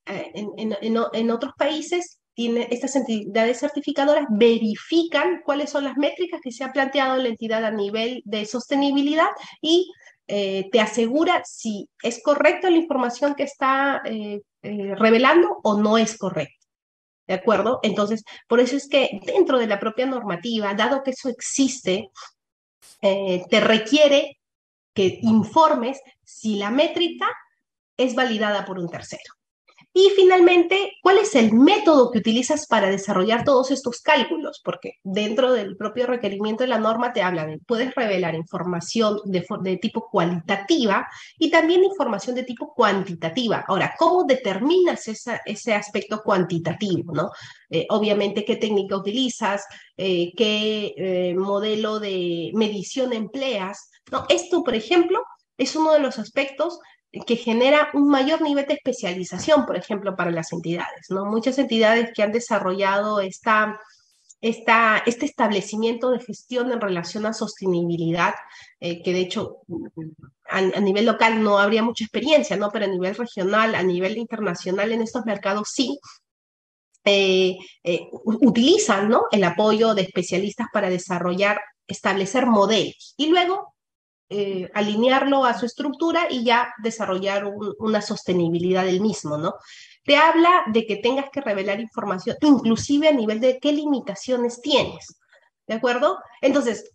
[SPEAKER 3] en otros países, estas entidades certificadoras verifican cuáles son las métricas que se ha planteado la entidad a nivel de sostenibilidad y te asegura si es correcta la información que está revelando o no es correcta. ¿De acuerdo? Entonces, por eso es que dentro de la propia normativa, dado que eso existe, te requiere que informes si la métrica es validada por un tercero. Y finalmente, ¿cuál es el método que utilizas para desarrollar todos estos cálculos? Porque dentro del propio requerimiento de la norma te habla de, puedes revelar información de tipo cualitativa y también información de tipo cuantitativa. Ahora, ¿cómo determinas ese aspecto cuantitativo, ¿no? Obviamente, ¿qué técnica utilizas? ¿Qué modelo de medición empleas? ¿No? Esto, por ejemplo, es uno de los aspectos que genera un mayor nivel de especialización, por ejemplo, para las entidades, ¿no? Muchas entidades que han desarrollado este establecimiento de gestión en relación a sostenibilidad, que de hecho a nivel local no habría mucha experiencia, ¿no? Pero a nivel regional, a nivel internacional en estos mercados sí, utilizan, ¿no? El apoyo de especialistas para desarrollar, establecer modelos. Y luego alinearlo a su estructura y ya desarrollar una sostenibilidad del mismo, ¿no? Te habla de que tengas que revelar información, inclusive a nivel de qué limitaciones tienes, ¿de acuerdo? Entonces,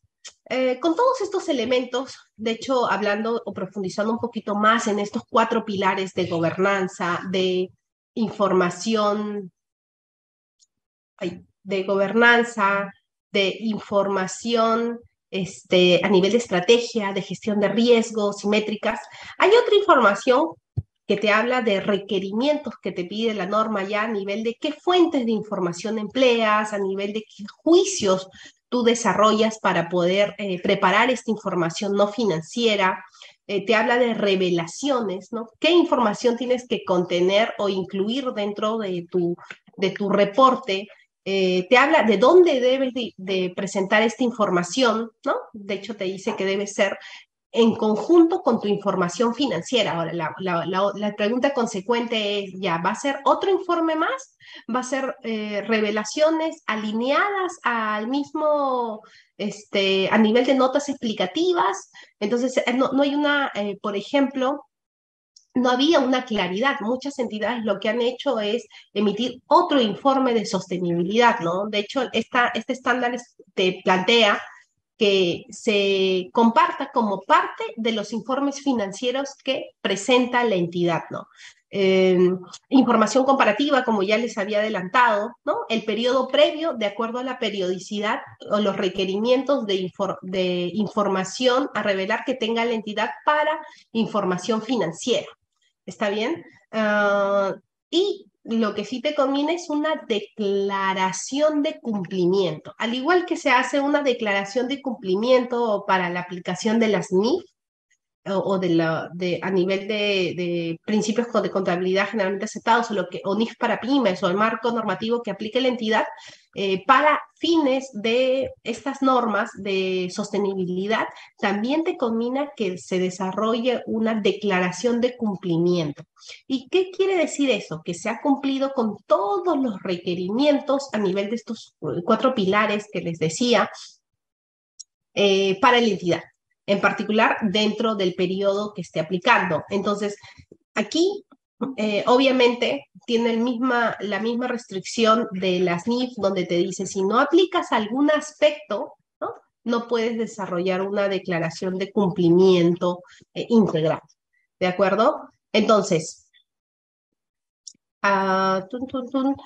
[SPEAKER 3] con todos estos elementos, de hecho, hablando o profundizando un poquito más en estos 4 pilares de gobernanza, de información, de gobernanza, de información, a nivel de estrategia, de gestión de riesgos y métricas. Hay otra información que te habla de requerimientos que te pide la norma ya a nivel de qué fuentes de información empleas, a nivel de qué juicios tú desarrollas para poder preparar esta información no financiera. Te habla de revelaciones, ¿no? ¿Qué información tienes que contener o incluir dentro de tu reporte? Te habla de dónde debes de presentar esta información, ¿no? De hecho, te dice que debe ser en conjunto con tu información financiera. Ahora, la pregunta consecuente es, ya, ¿va a ser otro informe más? ¿Va a ser revelaciones alineadas al mismo, a nivel de notas explicativas? Entonces, no hay una, por ejemplo, no había una claridad. Muchas entidades lo que han hecho es emitir otro informe de sostenibilidad, ¿no? De hecho, este estándar te plantea que se comparta como parte de los informes financieros que presenta la entidad, ¿no? Eh, Información comparativa, como ya les había adelantado, ¿no? El periodo previo, de acuerdo a la periodicidad o los requerimientos de información a revelar que tenga la entidad para información financiera. ¿Está bien? Y lo que sí te conviene es una declaración de cumplimiento. Al igual que se hace una declaración de cumplimiento para la aplicación de las NIF, o a nivel de principios de contabilidad generalmente aceptados, o NIF para pymes, o el marco normativo que aplique la entidad, para fines de estas normas de sostenibilidad, también te conviene que se desarrolle una declaración de cumplimiento. ¿Y qué quiere decir eso? Que se ha cumplido con todos los requerimientos a nivel de estos 4 pilares que les decía, para la entidad, en particular dentro del periodo que esté aplicando. Entonces, aquí obviamente tiene la misma restricción de las NIF, donde te dice, si no aplicas algún aspecto, no puedes desarrollar una declaración de cumplimiento integral. ¿De acuerdo? Entonces, tun, tun, tun.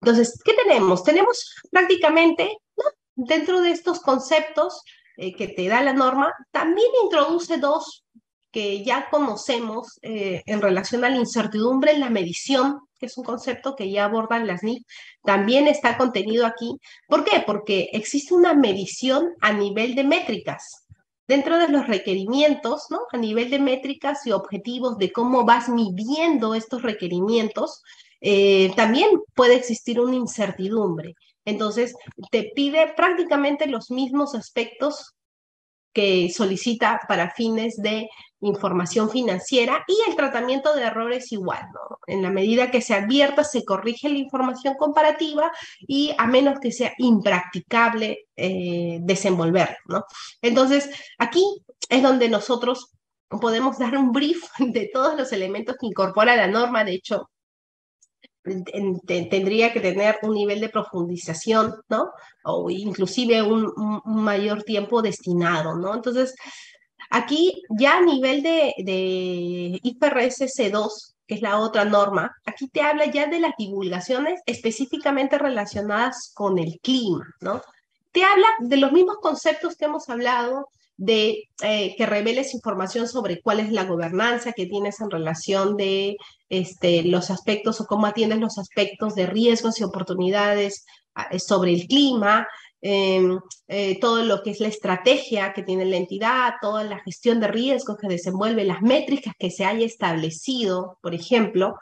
[SPEAKER 3] Entonces, ¿qué tenemos? Tenemos prácticamente, ¿no? Dentro de estos conceptos que te da la norma, también introduce dos que ya conocemos en relación a la incertidumbre en la medición, que es un concepto que ya abordan las NIC, también está contenido aquí. ¿Por qué? Porque existe una medición a nivel de métricas. Dentro de los requerimientos, ¿no? A nivel de métricas y objetivos de cómo vas midiendo estos requerimientos, también puede existir una incertidumbre. Entonces, te pide prácticamente los mismos aspectos que solicita para fines de información financiera y el tratamiento de errores igual, ¿no? En la medida que se advierta, se corrige la información comparativa y a menos que sea impracticable desenvolverlo, ¿no? Entonces, aquí es donde nosotros podemos dar un brief de todos los elementos que incorpora la norma. De hecho, tendría que tener un nivel de profundización, ¿no? O inclusive un mayor tiempo destinado, ¿no? Entonces, aquí ya a nivel de IFRS C2, que es la otra norma, aquí te habla ya de las divulgaciones específicamente relacionadas con el clima, ¿no? Te habla de los mismos conceptos que hemos hablado, de que reveles información sobre cuál es la gobernanza que tienes en relación de los aspectos o cómo atiendes los aspectos de riesgos y oportunidades sobre el clima, todo lo que es la estrategia que tiene la entidad, toda la gestión de riesgos que desenvuelve, las métricas que se haya establecido, por ejemplo,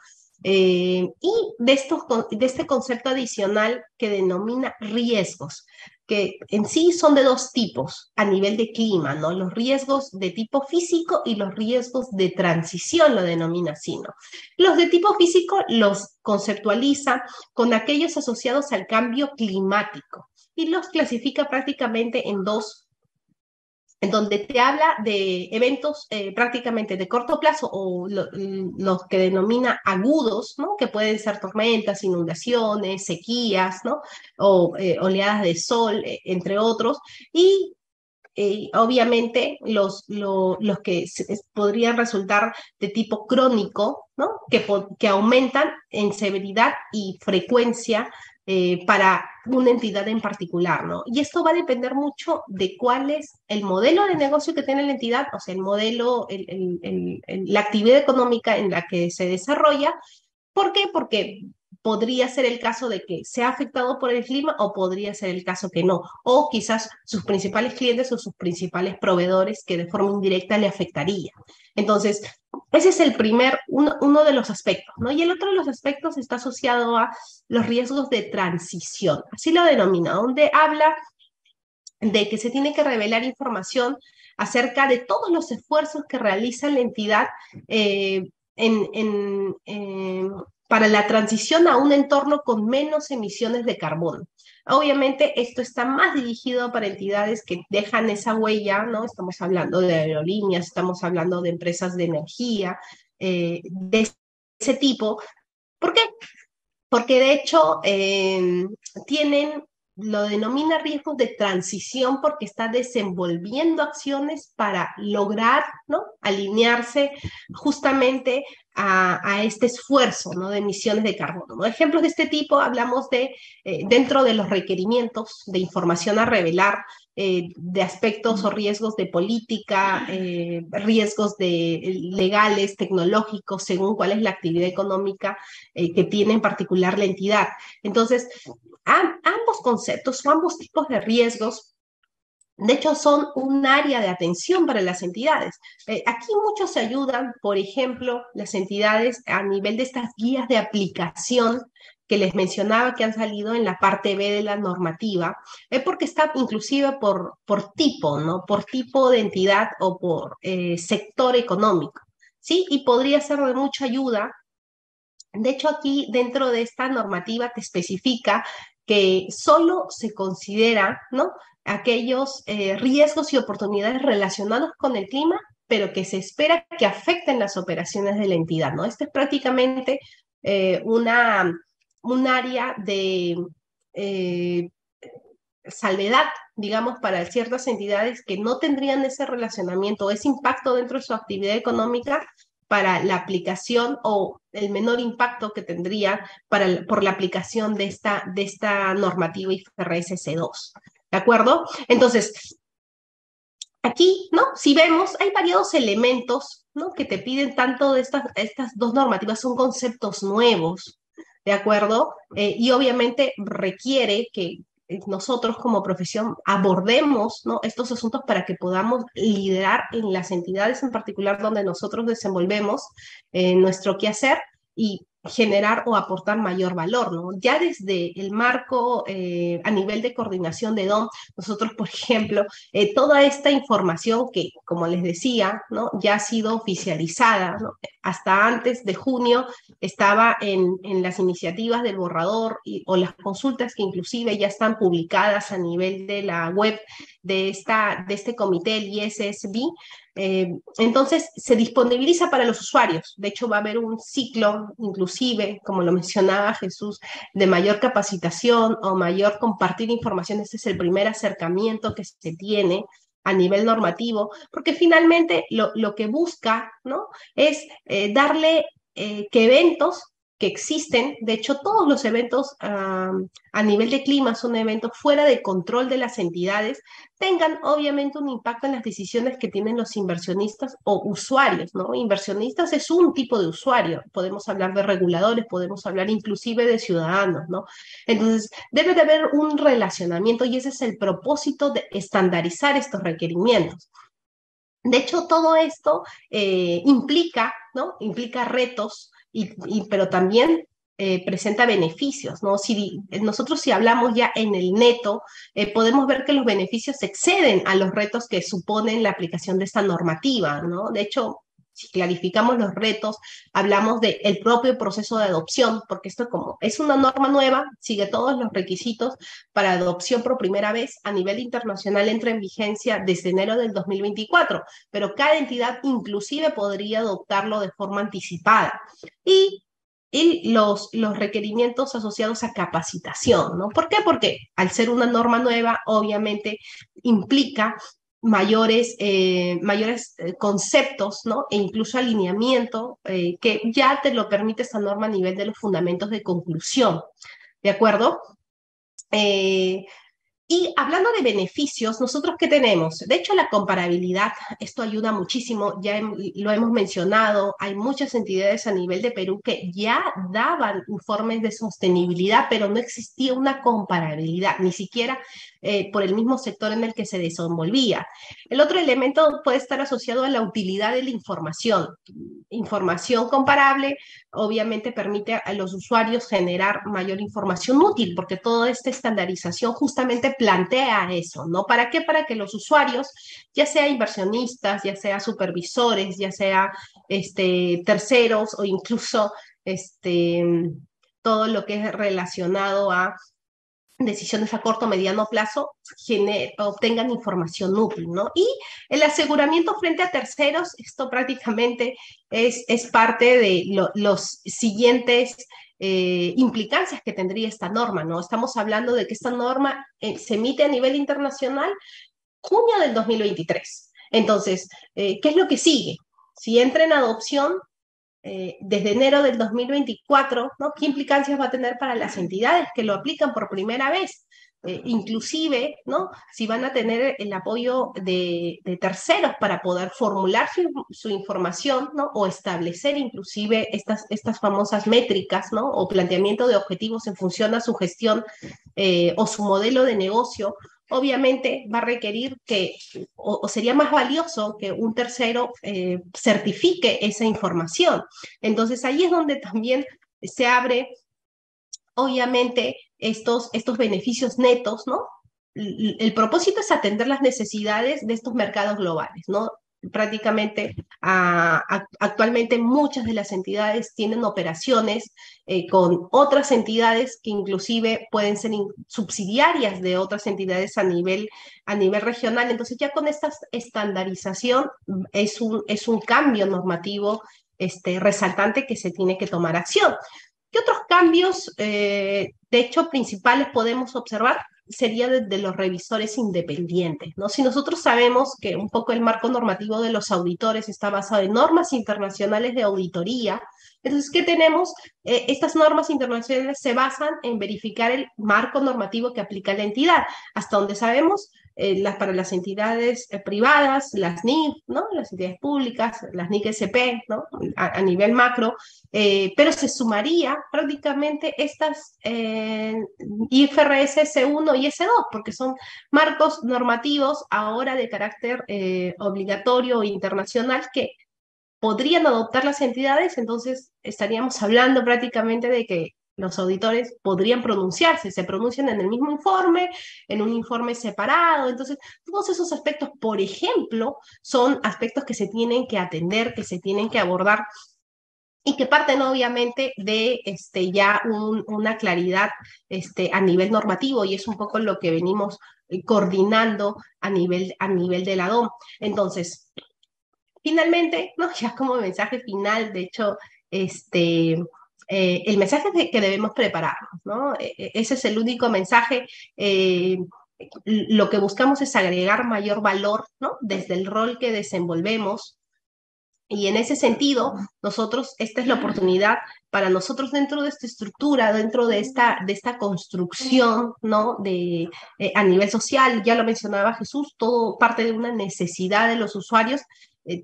[SPEAKER 3] y de este concepto adicional que denomina riesgos, que en sí son de dos tipos a nivel de clima, ¿no? Los riesgos de tipo físico y los riesgos de transición, lo denomina así, ¿no? Los de tipo físico los conceptualiza con aquellos asociados al cambio climático y los clasifica prácticamente en dos, en donde te habla de eventos prácticamente de corto plazo o los que denomina agudos, ¿no? Que pueden ser tormentas, inundaciones, sequías, ¿no? O oleadas de sol, entre otros, y obviamente los que podrían resultar de tipo crónico, ¿no? Que aumentan en severidad y frecuencia para una entidad en particular, ¿no? Y esto va a depender mucho de cuál es el modelo de negocio que tiene la entidad, o sea, el modelo, la actividad económica en la que se desarrolla. ¿Por qué? Porque podría ser el caso de que sea afectado por el clima o podría ser el caso que no. O quizás sus principales clientes o sus principales proveedores que de forma indirecta le afectaría. Entonces, ese es el uno de los aspectos, ¿no? Y el otro de los aspectos está asociado a los riesgos de transición, así lo denomina, donde habla de que se tiene que revelar información acerca de todos los esfuerzos que realiza la entidad en, en, eh, para la transición a un entorno con menos emisiones de carbono. Obviamente esto está más dirigido para entidades que dejan esa huella, ¿no? Estamos hablando de aerolíneas, estamos hablando de empresas de energía, de ese tipo. ¿Por qué? Porque de hecho tienen, lo denomina riesgos de transición porque está desenvolviendo acciones para lograr, ¿no? Alinearse justamente a este esfuerzo, ¿no? De emisiones de carbono, ¿no? Ejemplos de este tipo hablamos de, dentro de los requerimientos de información a revelar, de aspectos o riesgos de política, riesgos legales, tecnológicos, según cuál es la actividad económica que tiene en particular la entidad. Entonces, ambos conceptos o ambos tipos de riesgos, de hecho, son un área de atención para las entidades. Aquí muchos se ayudan, por ejemplo, las entidades a nivel de estas guías de aplicación que les mencionaba que han salido en la parte B de la normativa, porque está inclusive por tipo, ¿no? Por tipo de entidad o por sector económico, ¿sí? Y podría ser de mucha ayuda. De hecho, aquí dentro de esta normativa te especifica que solo se considera, ¿no? Aquellos riesgos y oportunidades relacionados con el clima, pero que se espera que afecten las operaciones de la entidad, ¿no? Este es prácticamente un área de, eh, salvedad, digamos, para ciertas entidades que no tendrían ese relacionamiento, ese impacto dentro de su actividad económica para la aplicación o el menor impacto que tendría por la aplicación de esta normativa IFRS C2. ¿De acuerdo? Entonces, aquí, ¿no? Si vemos, hay varios elementos, ¿no? Que te piden tanto de estas dos normativas, son conceptos nuevos, ¿de acuerdo? Y obviamente requiere que nosotros como profesión abordemos, ¿no? Estos asuntos para que podamos liderar en las entidades en particular donde nosotros desenvolvemos nuestro quehacer y generar o aportar mayor valor, ¿no? Ya desde el marco a nivel de coordinación de DOM, nosotros, por ejemplo, toda esta información que, como les decía, ¿no? Ya ha sido oficializada, ¿no? Hasta antes de junio estaba en las iniciativas del borrador o las consultas que inclusive ya están publicadas a nivel de la web de este comité, el ISSB. Entonces, se disponibiliza para los usuarios. De hecho, va a haber un ciclo, inclusive, como lo mencionaba Jesús, de mayor capacitación o mayor compartir información. Este es el primer acercamiento que se tiene a nivel normativo, porque finalmente lo que busca, ¿no? Es darle que eventos que existen, de hecho todos los eventos a nivel de clima son eventos fuera de control de las entidades, tengan obviamente un impacto en las decisiones que tienen los inversionistas o usuarios, ¿no? Inversionistas es un tipo de usuario, podemos hablar de reguladores, podemos hablar inclusive de ciudadanos, ¿no? Entonces, debe de haber un relacionamiento y ese es el propósito de estandarizar estos requerimientos. De hecho, todo esto implica, ¿no? Implica retos, pero también presenta beneficios, ¿no? Nosotros si hablamos ya en el neto, podemos ver que los beneficios exceden a los retos que suponen la aplicación de esta normativa, ¿no? De hecho, si clarificamos los retos, hablamos del propio proceso de adopción, porque esto como es una norma nueva, sigue todos los requisitos para adopción por primera vez a nivel internacional, entra en vigencia desde enero del 2024, pero cada entidad inclusive podría adoptarlo de forma anticipada. Y los requerimientos asociados a capacitación, ¿no? ¿Por qué? Porque al ser una norma nueva, obviamente implica mayores conceptos, ¿no? E incluso alineamiento que ya te lo permite esta norma a nivel de los fundamentos de conclusión, ¿de acuerdo? Y hablando de beneficios, ¿nosotros qué tenemos? De hecho, la comparabilidad, esto ayuda muchísimo, lo hemos mencionado, hay muchas entidades a nivel de Perú que ya daban informes de sostenibilidad, pero no existía una comparabilidad, ni siquiera por el mismo sector en el que se desenvolvía. El otro elemento puede estar asociado a la utilidad de la información. Información comparable obviamente permite a los usuarios generar mayor información útil, porque toda esta estandarización justamente plantea eso, ¿no? ¿Para qué? Para que los usuarios, ya sea inversionistas, ya sea supervisores, ya sea terceros o incluso todo lo que es relacionado a decisiones a corto o mediano plazo obtengan información útil, ¿no? Y el aseguramiento frente a terceros, esto prácticamente es parte de los siguientes implicancias que tendría esta norma, ¿no? Estamos hablando de que esta norma se emite a nivel internacional junio del 2023. Entonces, ¿qué es lo que sigue? Si entra en adopción, desde enero del 2024, ¿no? ¿Qué implicancias va a tener para las entidades que lo aplican por primera vez? Inclusive, ¿no? Si van a tener el apoyo de terceros para poder formular su información, ¿no? O establecer inclusive estas famosas métricas, ¿no? O planteamiento de objetivos en función a su gestión o su modelo de negocio, obviamente va a requerir o sería más valioso que un tercero certifique esa información. Entonces ahí es donde también se abre, obviamente, estos beneficios netos, ¿no? El propósito es atender las necesidades de estos mercados globales, ¿no? Prácticamente actualmente muchas de las entidades tienen operaciones con otras entidades que inclusive pueden ser subsidiarias de otras entidades a nivel regional. Entonces ya con esta estandarización es un cambio normativo resaltante que se tiene que tomar acción. ¿Qué otros cambios, de hecho, principales podemos observar? sería de los revisores independientes, ¿no? Si nosotros sabemos que un poco el marco normativo de los auditores está basado en normas internacionales de auditoría, entonces, ¿qué tenemos? Estas normas internacionales se basan en verificar el marco normativo que aplica la entidad. Hasta donde sabemos, para las entidades privadas, las NIF, ¿no? Las entidades públicas, las NIC-SP, ¿no? A nivel macro, pero se sumaría prácticamente estas IFRS S1 y S2, porque son marcos normativos ahora de carácter obligatorio o internacional que podrían adoptar las entidades, entonces estaríamos hablando prácticamente de que los auditores podrían pronunciarse, se pronuncian en el mismo informe, en un informe separado, entonces todos esos aspectos, por ejemplo, son aspectos que se tienen que atender, que se tienen que abordar y que parten obviamente de ya una claridad a nivel normativo y es un poco lo que venimos coordinando a nivel de la DOM. Entonces, finalmente, ¿no? Ya como mensaje final, de hecho, el mensaje que debemos prepararnos, ¿no? Ese es el único mensaje. Lo que buscamos es agregar mayor valor, ¿no? Desde el rol que desenvolvemos. Y en ese sentido, esta es la oportunidad para nosotros dentro de esta estructura, dentro de esta construcción, ¿no? A nivel social, ya lo mencionaba Jesús, todo parte de una necesidad de los usuarios.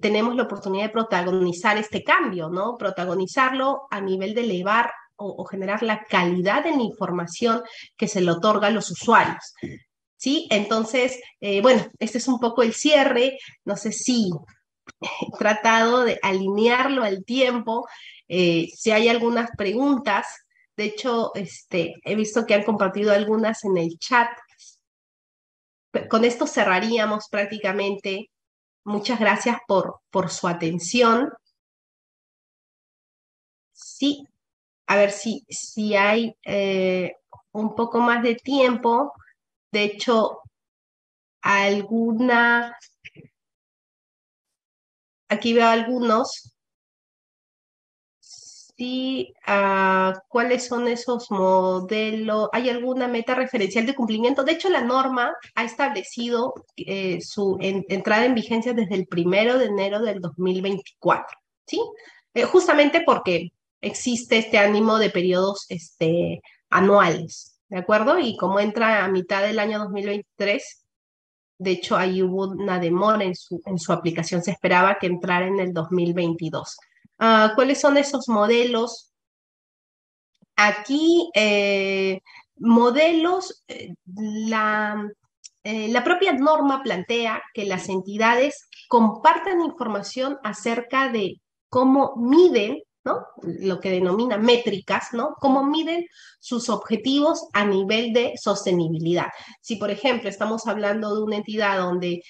[SPEAKER 3] Tenemos la oportunidad de protagonizar este cambio, ¿no? Protagonizarlo a nivel de elevar o generar la calidad de la información que se le otorga a los usuarios. ¿Sí? Entonces, bueno, este es un poco el cierre. No sé si he tratado de alinearlo al tiempo. Si hay algunas preguntas, de hecho, he visto que han compartido algunas en el chat. Con esto cerraríamos prácticamente. Muchas gracias por su atención. Sí, a ver si hay un poco más de tiempo. De hecho, aquí veo algunos. Sí, ¿cuáles son esos modelos? ¿Hay alguna meta referencial de cumplimiento? De hecho, la norma ha establecido su entrada en vigencia desde el 1 de enero del 2024, ¿sí? Justamente porque existe este ánimo de periodos anuales, ¿de acuerdo? Y como entra a mitad del año 2023, de hecho, ahí hubo una demora en su aplicación, se esperaba que entrara en el 2022. ¿Cuáles son esos modelos? Aquí, modelos, la propia norma plantea que las entidades compartan información acerca de cómo miden, ¿no? Lo que denomina métricas, ¿no? Cómo miden sus objetivos a nivel de sostenibilidad. Si, por ejemplo, estamos hablando de una entidad donde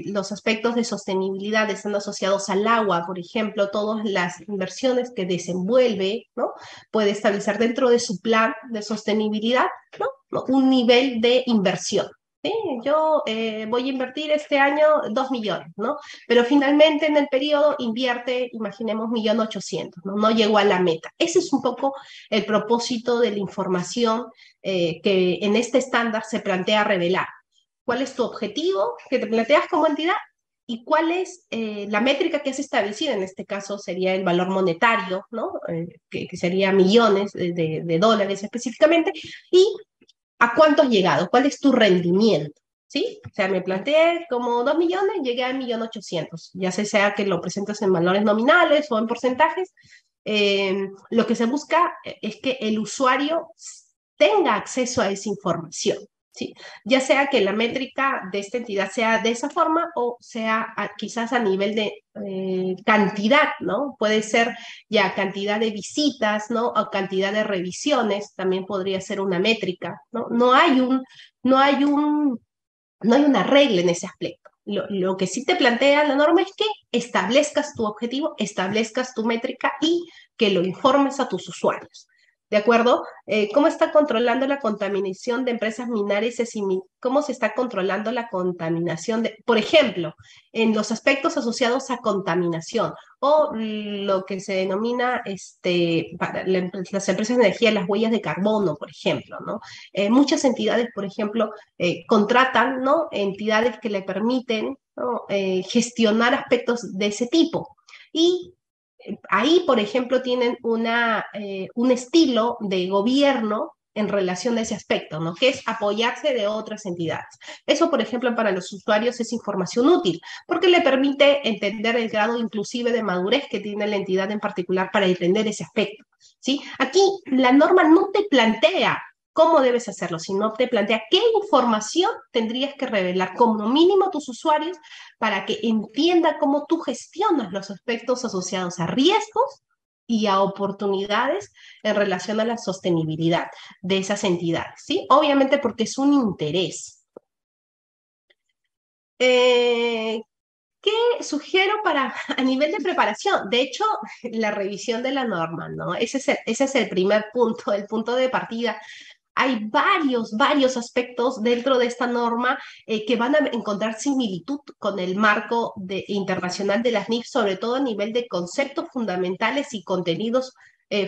[SPEAKER 3] los aspectos de sostenibilidad están asociados al agua, por ejemplo, todas las inversiones que desenvuelve, ¿no? Puede establecer dentro de su plan de sostenibilidad, ¿no? Un nivel de inversión. Sí, yo voy a invertir este año 2 millones, ¿no? Pero finalmente en el periodo invierte, imaginemos, 1.800.000, ¿no? No llegó a la meta. Ese es un poco el propósito de la información que en este estándar se plantea revelar. ¿Cuál es tu objetivo que te planteas como entidad? ¿Y cuál es la métrica que has establecido? En este caso sería el valor monetario, ¿no? Que sería millones de dólares específicamente. Y ¿a cuánto has llegado? ¿Cuál es tu rendimiento? ¿Sí? O sea, me planteé como 2 millones, llegué a 1.800.000. Ya sea que lo presentes en valores nominales o en porcentajes, lo que se busca es que el usuario tenga acceso a esa información. ¿Sí? Ya sea que la métrica de esta entidad sea de esa forma o sea quizás a nivel de cantidad, ¿no? Puede ser ya cantidad de visitas, ¿no? O cantidad de revisiones, también podría ser una métrica, ¿no? No hay una regla en ese aspecto. Lo que sí te plantea la norma es que establezcas tu objetivo, establezcas tu métrica y que lo informes a tus usuarios. ¿De acuerdo? ¿Cómo está controlando la contaminación de empresas minarias? ¿Cómo se está controlando la contaminación de, por ejemplo, en los aspectos asociados a contaminación o lo que se denomina para las empresas de energía, las huellas de carbono, por ejemplo, ¿no? Muchas entidades, por ejemplo, contratan, ¿no? Entidades que le permiten, ¿no? Gestionar aspectos de ese tipo. Y ahí, por ejemplo, tienen un estilo de gobierno en relación a ese aspecto, ¿no? Que es apoyarse de otras entidades. Eso, por ejemplo, para los usuarios es información útil, porque le permite entender el grado inclusive de madurez que tiene la entidad en particular para entender ese aspecto, ¿sí? Aquí la norma no te plantea cómo debes hacerlo, sino te plantea qué información tendrías que revelar como mínimo a tus usuarios para que entienda cómo tú gestionas los aspectos asociados a riesgos y a oportunidades en relación a la sostenibilidad de esas entidades, ¿sí? Obviamente porque es un interés. ¿Qué sugiero para a nivel de preparación? De hecho, la revisión de la norma, ¿no? Ese es el primer punto, el punto de partida. Hay varios aspectos dentro de esta norma que van a encontrar similitud con el marco internacional de las NIF, sobre todo a nivel de conceptos fundamentales y contenidos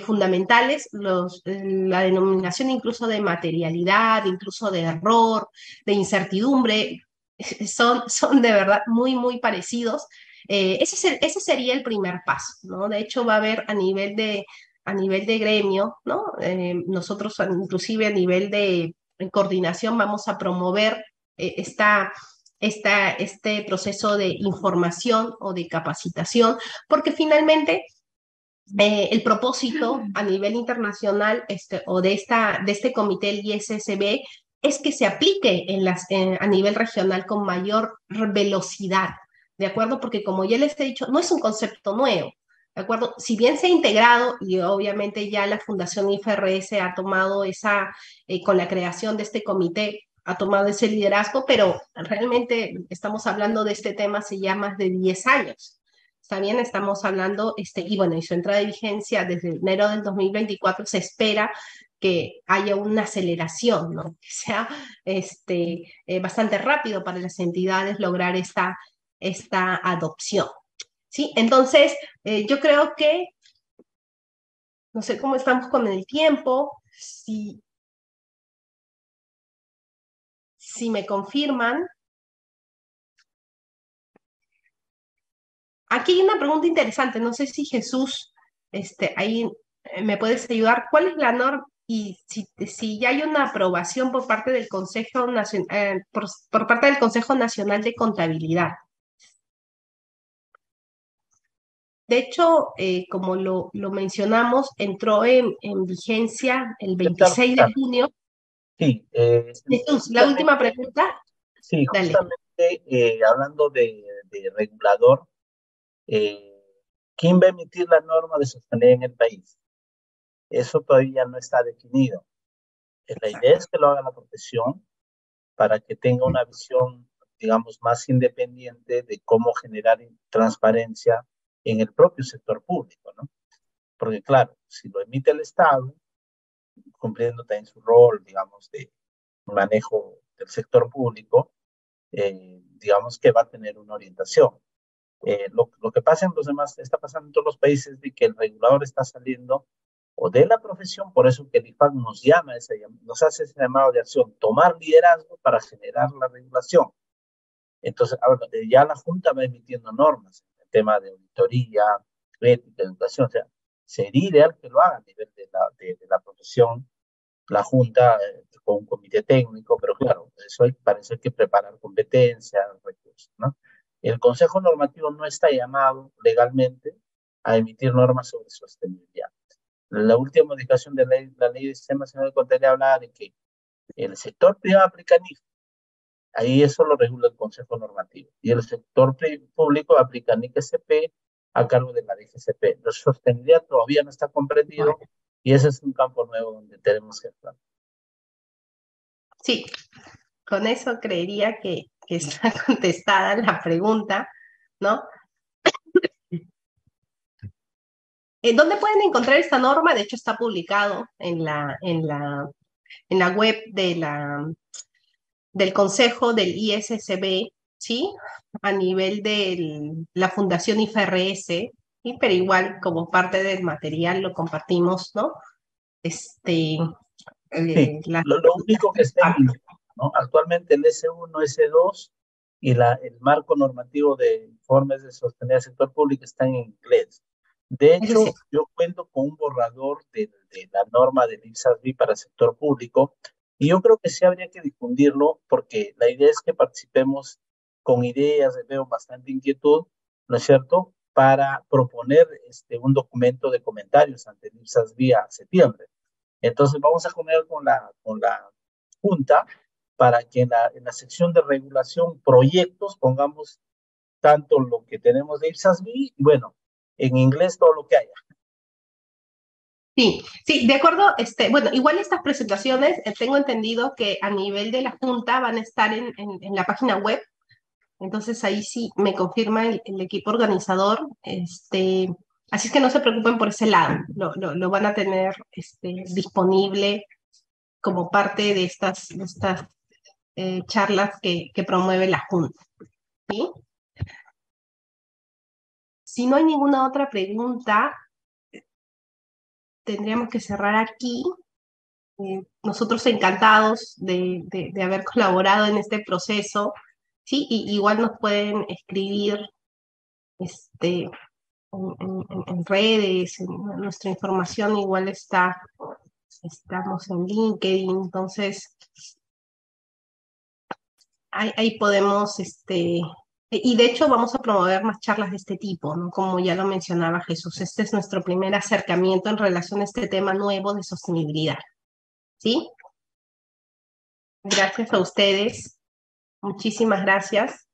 [SPEAKER 3] fundamentales, la denominación incluso de materialidad, incluso de error, de incertidumbre, son de verdad muy parecidos. Ese sería el primer paso, ¿no? De hecho, va a haber a nivel de gremio, ¿no? Nosotros inclusive a nivel de coordinación vamos a promover este proceso de información o de capacitación, porque finalmente el propósito a nivel internacional o de este comité, el ISSB, es que se aplique a nivel regional con mayor velocidad, ¿de acuerdo? Porque como ya les he dicho, no es un concepto nuevo, ¿de acuerdo? Si bien se ha integrado y obviamente ya la Fundación IFRS ha tomado con la creación de este comité, ha tomado ese liderazgo, pero realmente estamos hablando de este tema hace ya más de 10 años. Está bien, estamos hablando, y bueno, y su entrada de vigencia desde enero del 2024 se espera que haya una aceleración, ¿no? Que sea bastante rápido para las entidades lograr esta adopción, ¿sí? Entonces, yo creo que, no sé cómo estamos con el tiempo, si me confirman. Aquí hay una pregunta interesante, no sé si Jesús, ahí me puedes ayudar. ¿Cuál es la norma? Y si ya hay una aprobación por parte del Consejo Nacional, por parte del Consejo Nacional de Contabilidad. De hecho, como lo mencionamos, entró en vigencia el
[SPEAKER 2] ¿Qué tal,
[SPEAKER 3] 26 de
[SPEAKER 2] Roxana?
[SPEAKER 3] junio.
[SPEAKER 2] Sí,
[SPEAKER 3] Jesús, la última
[SPEAKER 2] justamente,
[SPEAKER 3] pregunta.
[SPEAKER 2] sí,
[SPEAKER 3] Dale.
[SPEAKER 2] justamente hablando de regulador, eh, ¿quién va a emitir la norma de sostenibilidad en el país? Eso todavía no está definido. La idea es que lo haga la profesión para que tenga una visión, digamos, más independiente de cómo generar transparencia en el propio sector público, ¿no? Porque claro, si lo emite el Estado, cumpliendo también su rol, digamos, de manejo del sector público, digamos que va a tener una orientación. Lo que pasa en los demás, está pasando en todos los países de que el regulador está saliendo o de la profesión, por eso que el IFAC nos hace ese llamado de acción, tomar liderazgo para generar la regulación. Entonces, ahora, ya la Junta va emitiendo normas en el tema de auditoría, ética, educación, o sea, sería ideal que lo haga a nivel de la profesión, la Junta con un comité técnico, pero claro, eso parece que preparar competencias, recursos, ¿no? El Consejo Normativo no está llamado legalmente a emitir normas sobre sostenibilidad. La última modificación de la ley de Sistema Nacional de Contabilidad hablaba de que el sector privado aplica NIF, ahí eso lo regula el Consejo Normativo, y el sector público aplica NIC-SP a cargo de la DGCP. La sostenibilidad todavía no está comprendido y ese es un campo nuevo donde tenemos que estar.
[SPEAKER 3] Sí, con eso creería que está contestada la pregunta, ¿no? ¿Dónde pueden encontrar esta norma? De hecho, está publicado en la web del Consejo del ISSB, ¿sí? A nivel de la Fundación IFRS, ¿sí? Pero igual, como parte del material, lo compartimos, ¿no?
[SPEAKER 2] Sí,
[SPEAKER 3] La...
[SPEAKER 2] lo único que está en inglés, ¿no? Actualmente el S1, S2 y el marco normativo de informes de sostenibilidad del sector público está en inglés. De
[SPEAKER 3] Es decir,
[SPEAKER 2] hecho, yo cuento con un borrador de la norma del IPSASB para el sector público y yo creo que sí habría que difundirlo porque la idea es que participemos con ideas, veo bastante inquietud, ¿no es cierto?, para proponer un documento de comentarios ante el IPSASB a septiembre. Entonces vamos a comer con la Junta para que en la sección de regulación proyectos pongamos tanto lo que tenemos de IPSASB y bueno, en inglés todo lo que haya.
[SPEAKER 3] sí, sí, de acuerdo. Bueno, igual estas presentaciones, tengo entendido que a nivel de la Junta van a estar en la página web. Entonces ahí sí me confirma el equipo organizador. Así es que no se preocupen por ese lado. Lo van a tener disponible como parte de estas charlas que promueve la Junta. ¿Sí? Si no hay ninguna otra pregunta, tendríamos que cerrar aquí. Nosotros encantados de haber colaborado en este proceso, ¿sí? Y igual nos pueden escribir en redes, nuestra información igual estamos en LinkedIn, entonces ahí podemos, y de hecho vamos a promover más charlas de este tipo, ¿no? Como ya lo mencionaba Jesús, este es nuestro primer acercamiento en relación a este tema nuevo de sostenibilidad, ¿sí? Gracias a ustedes, muchísimas gracias.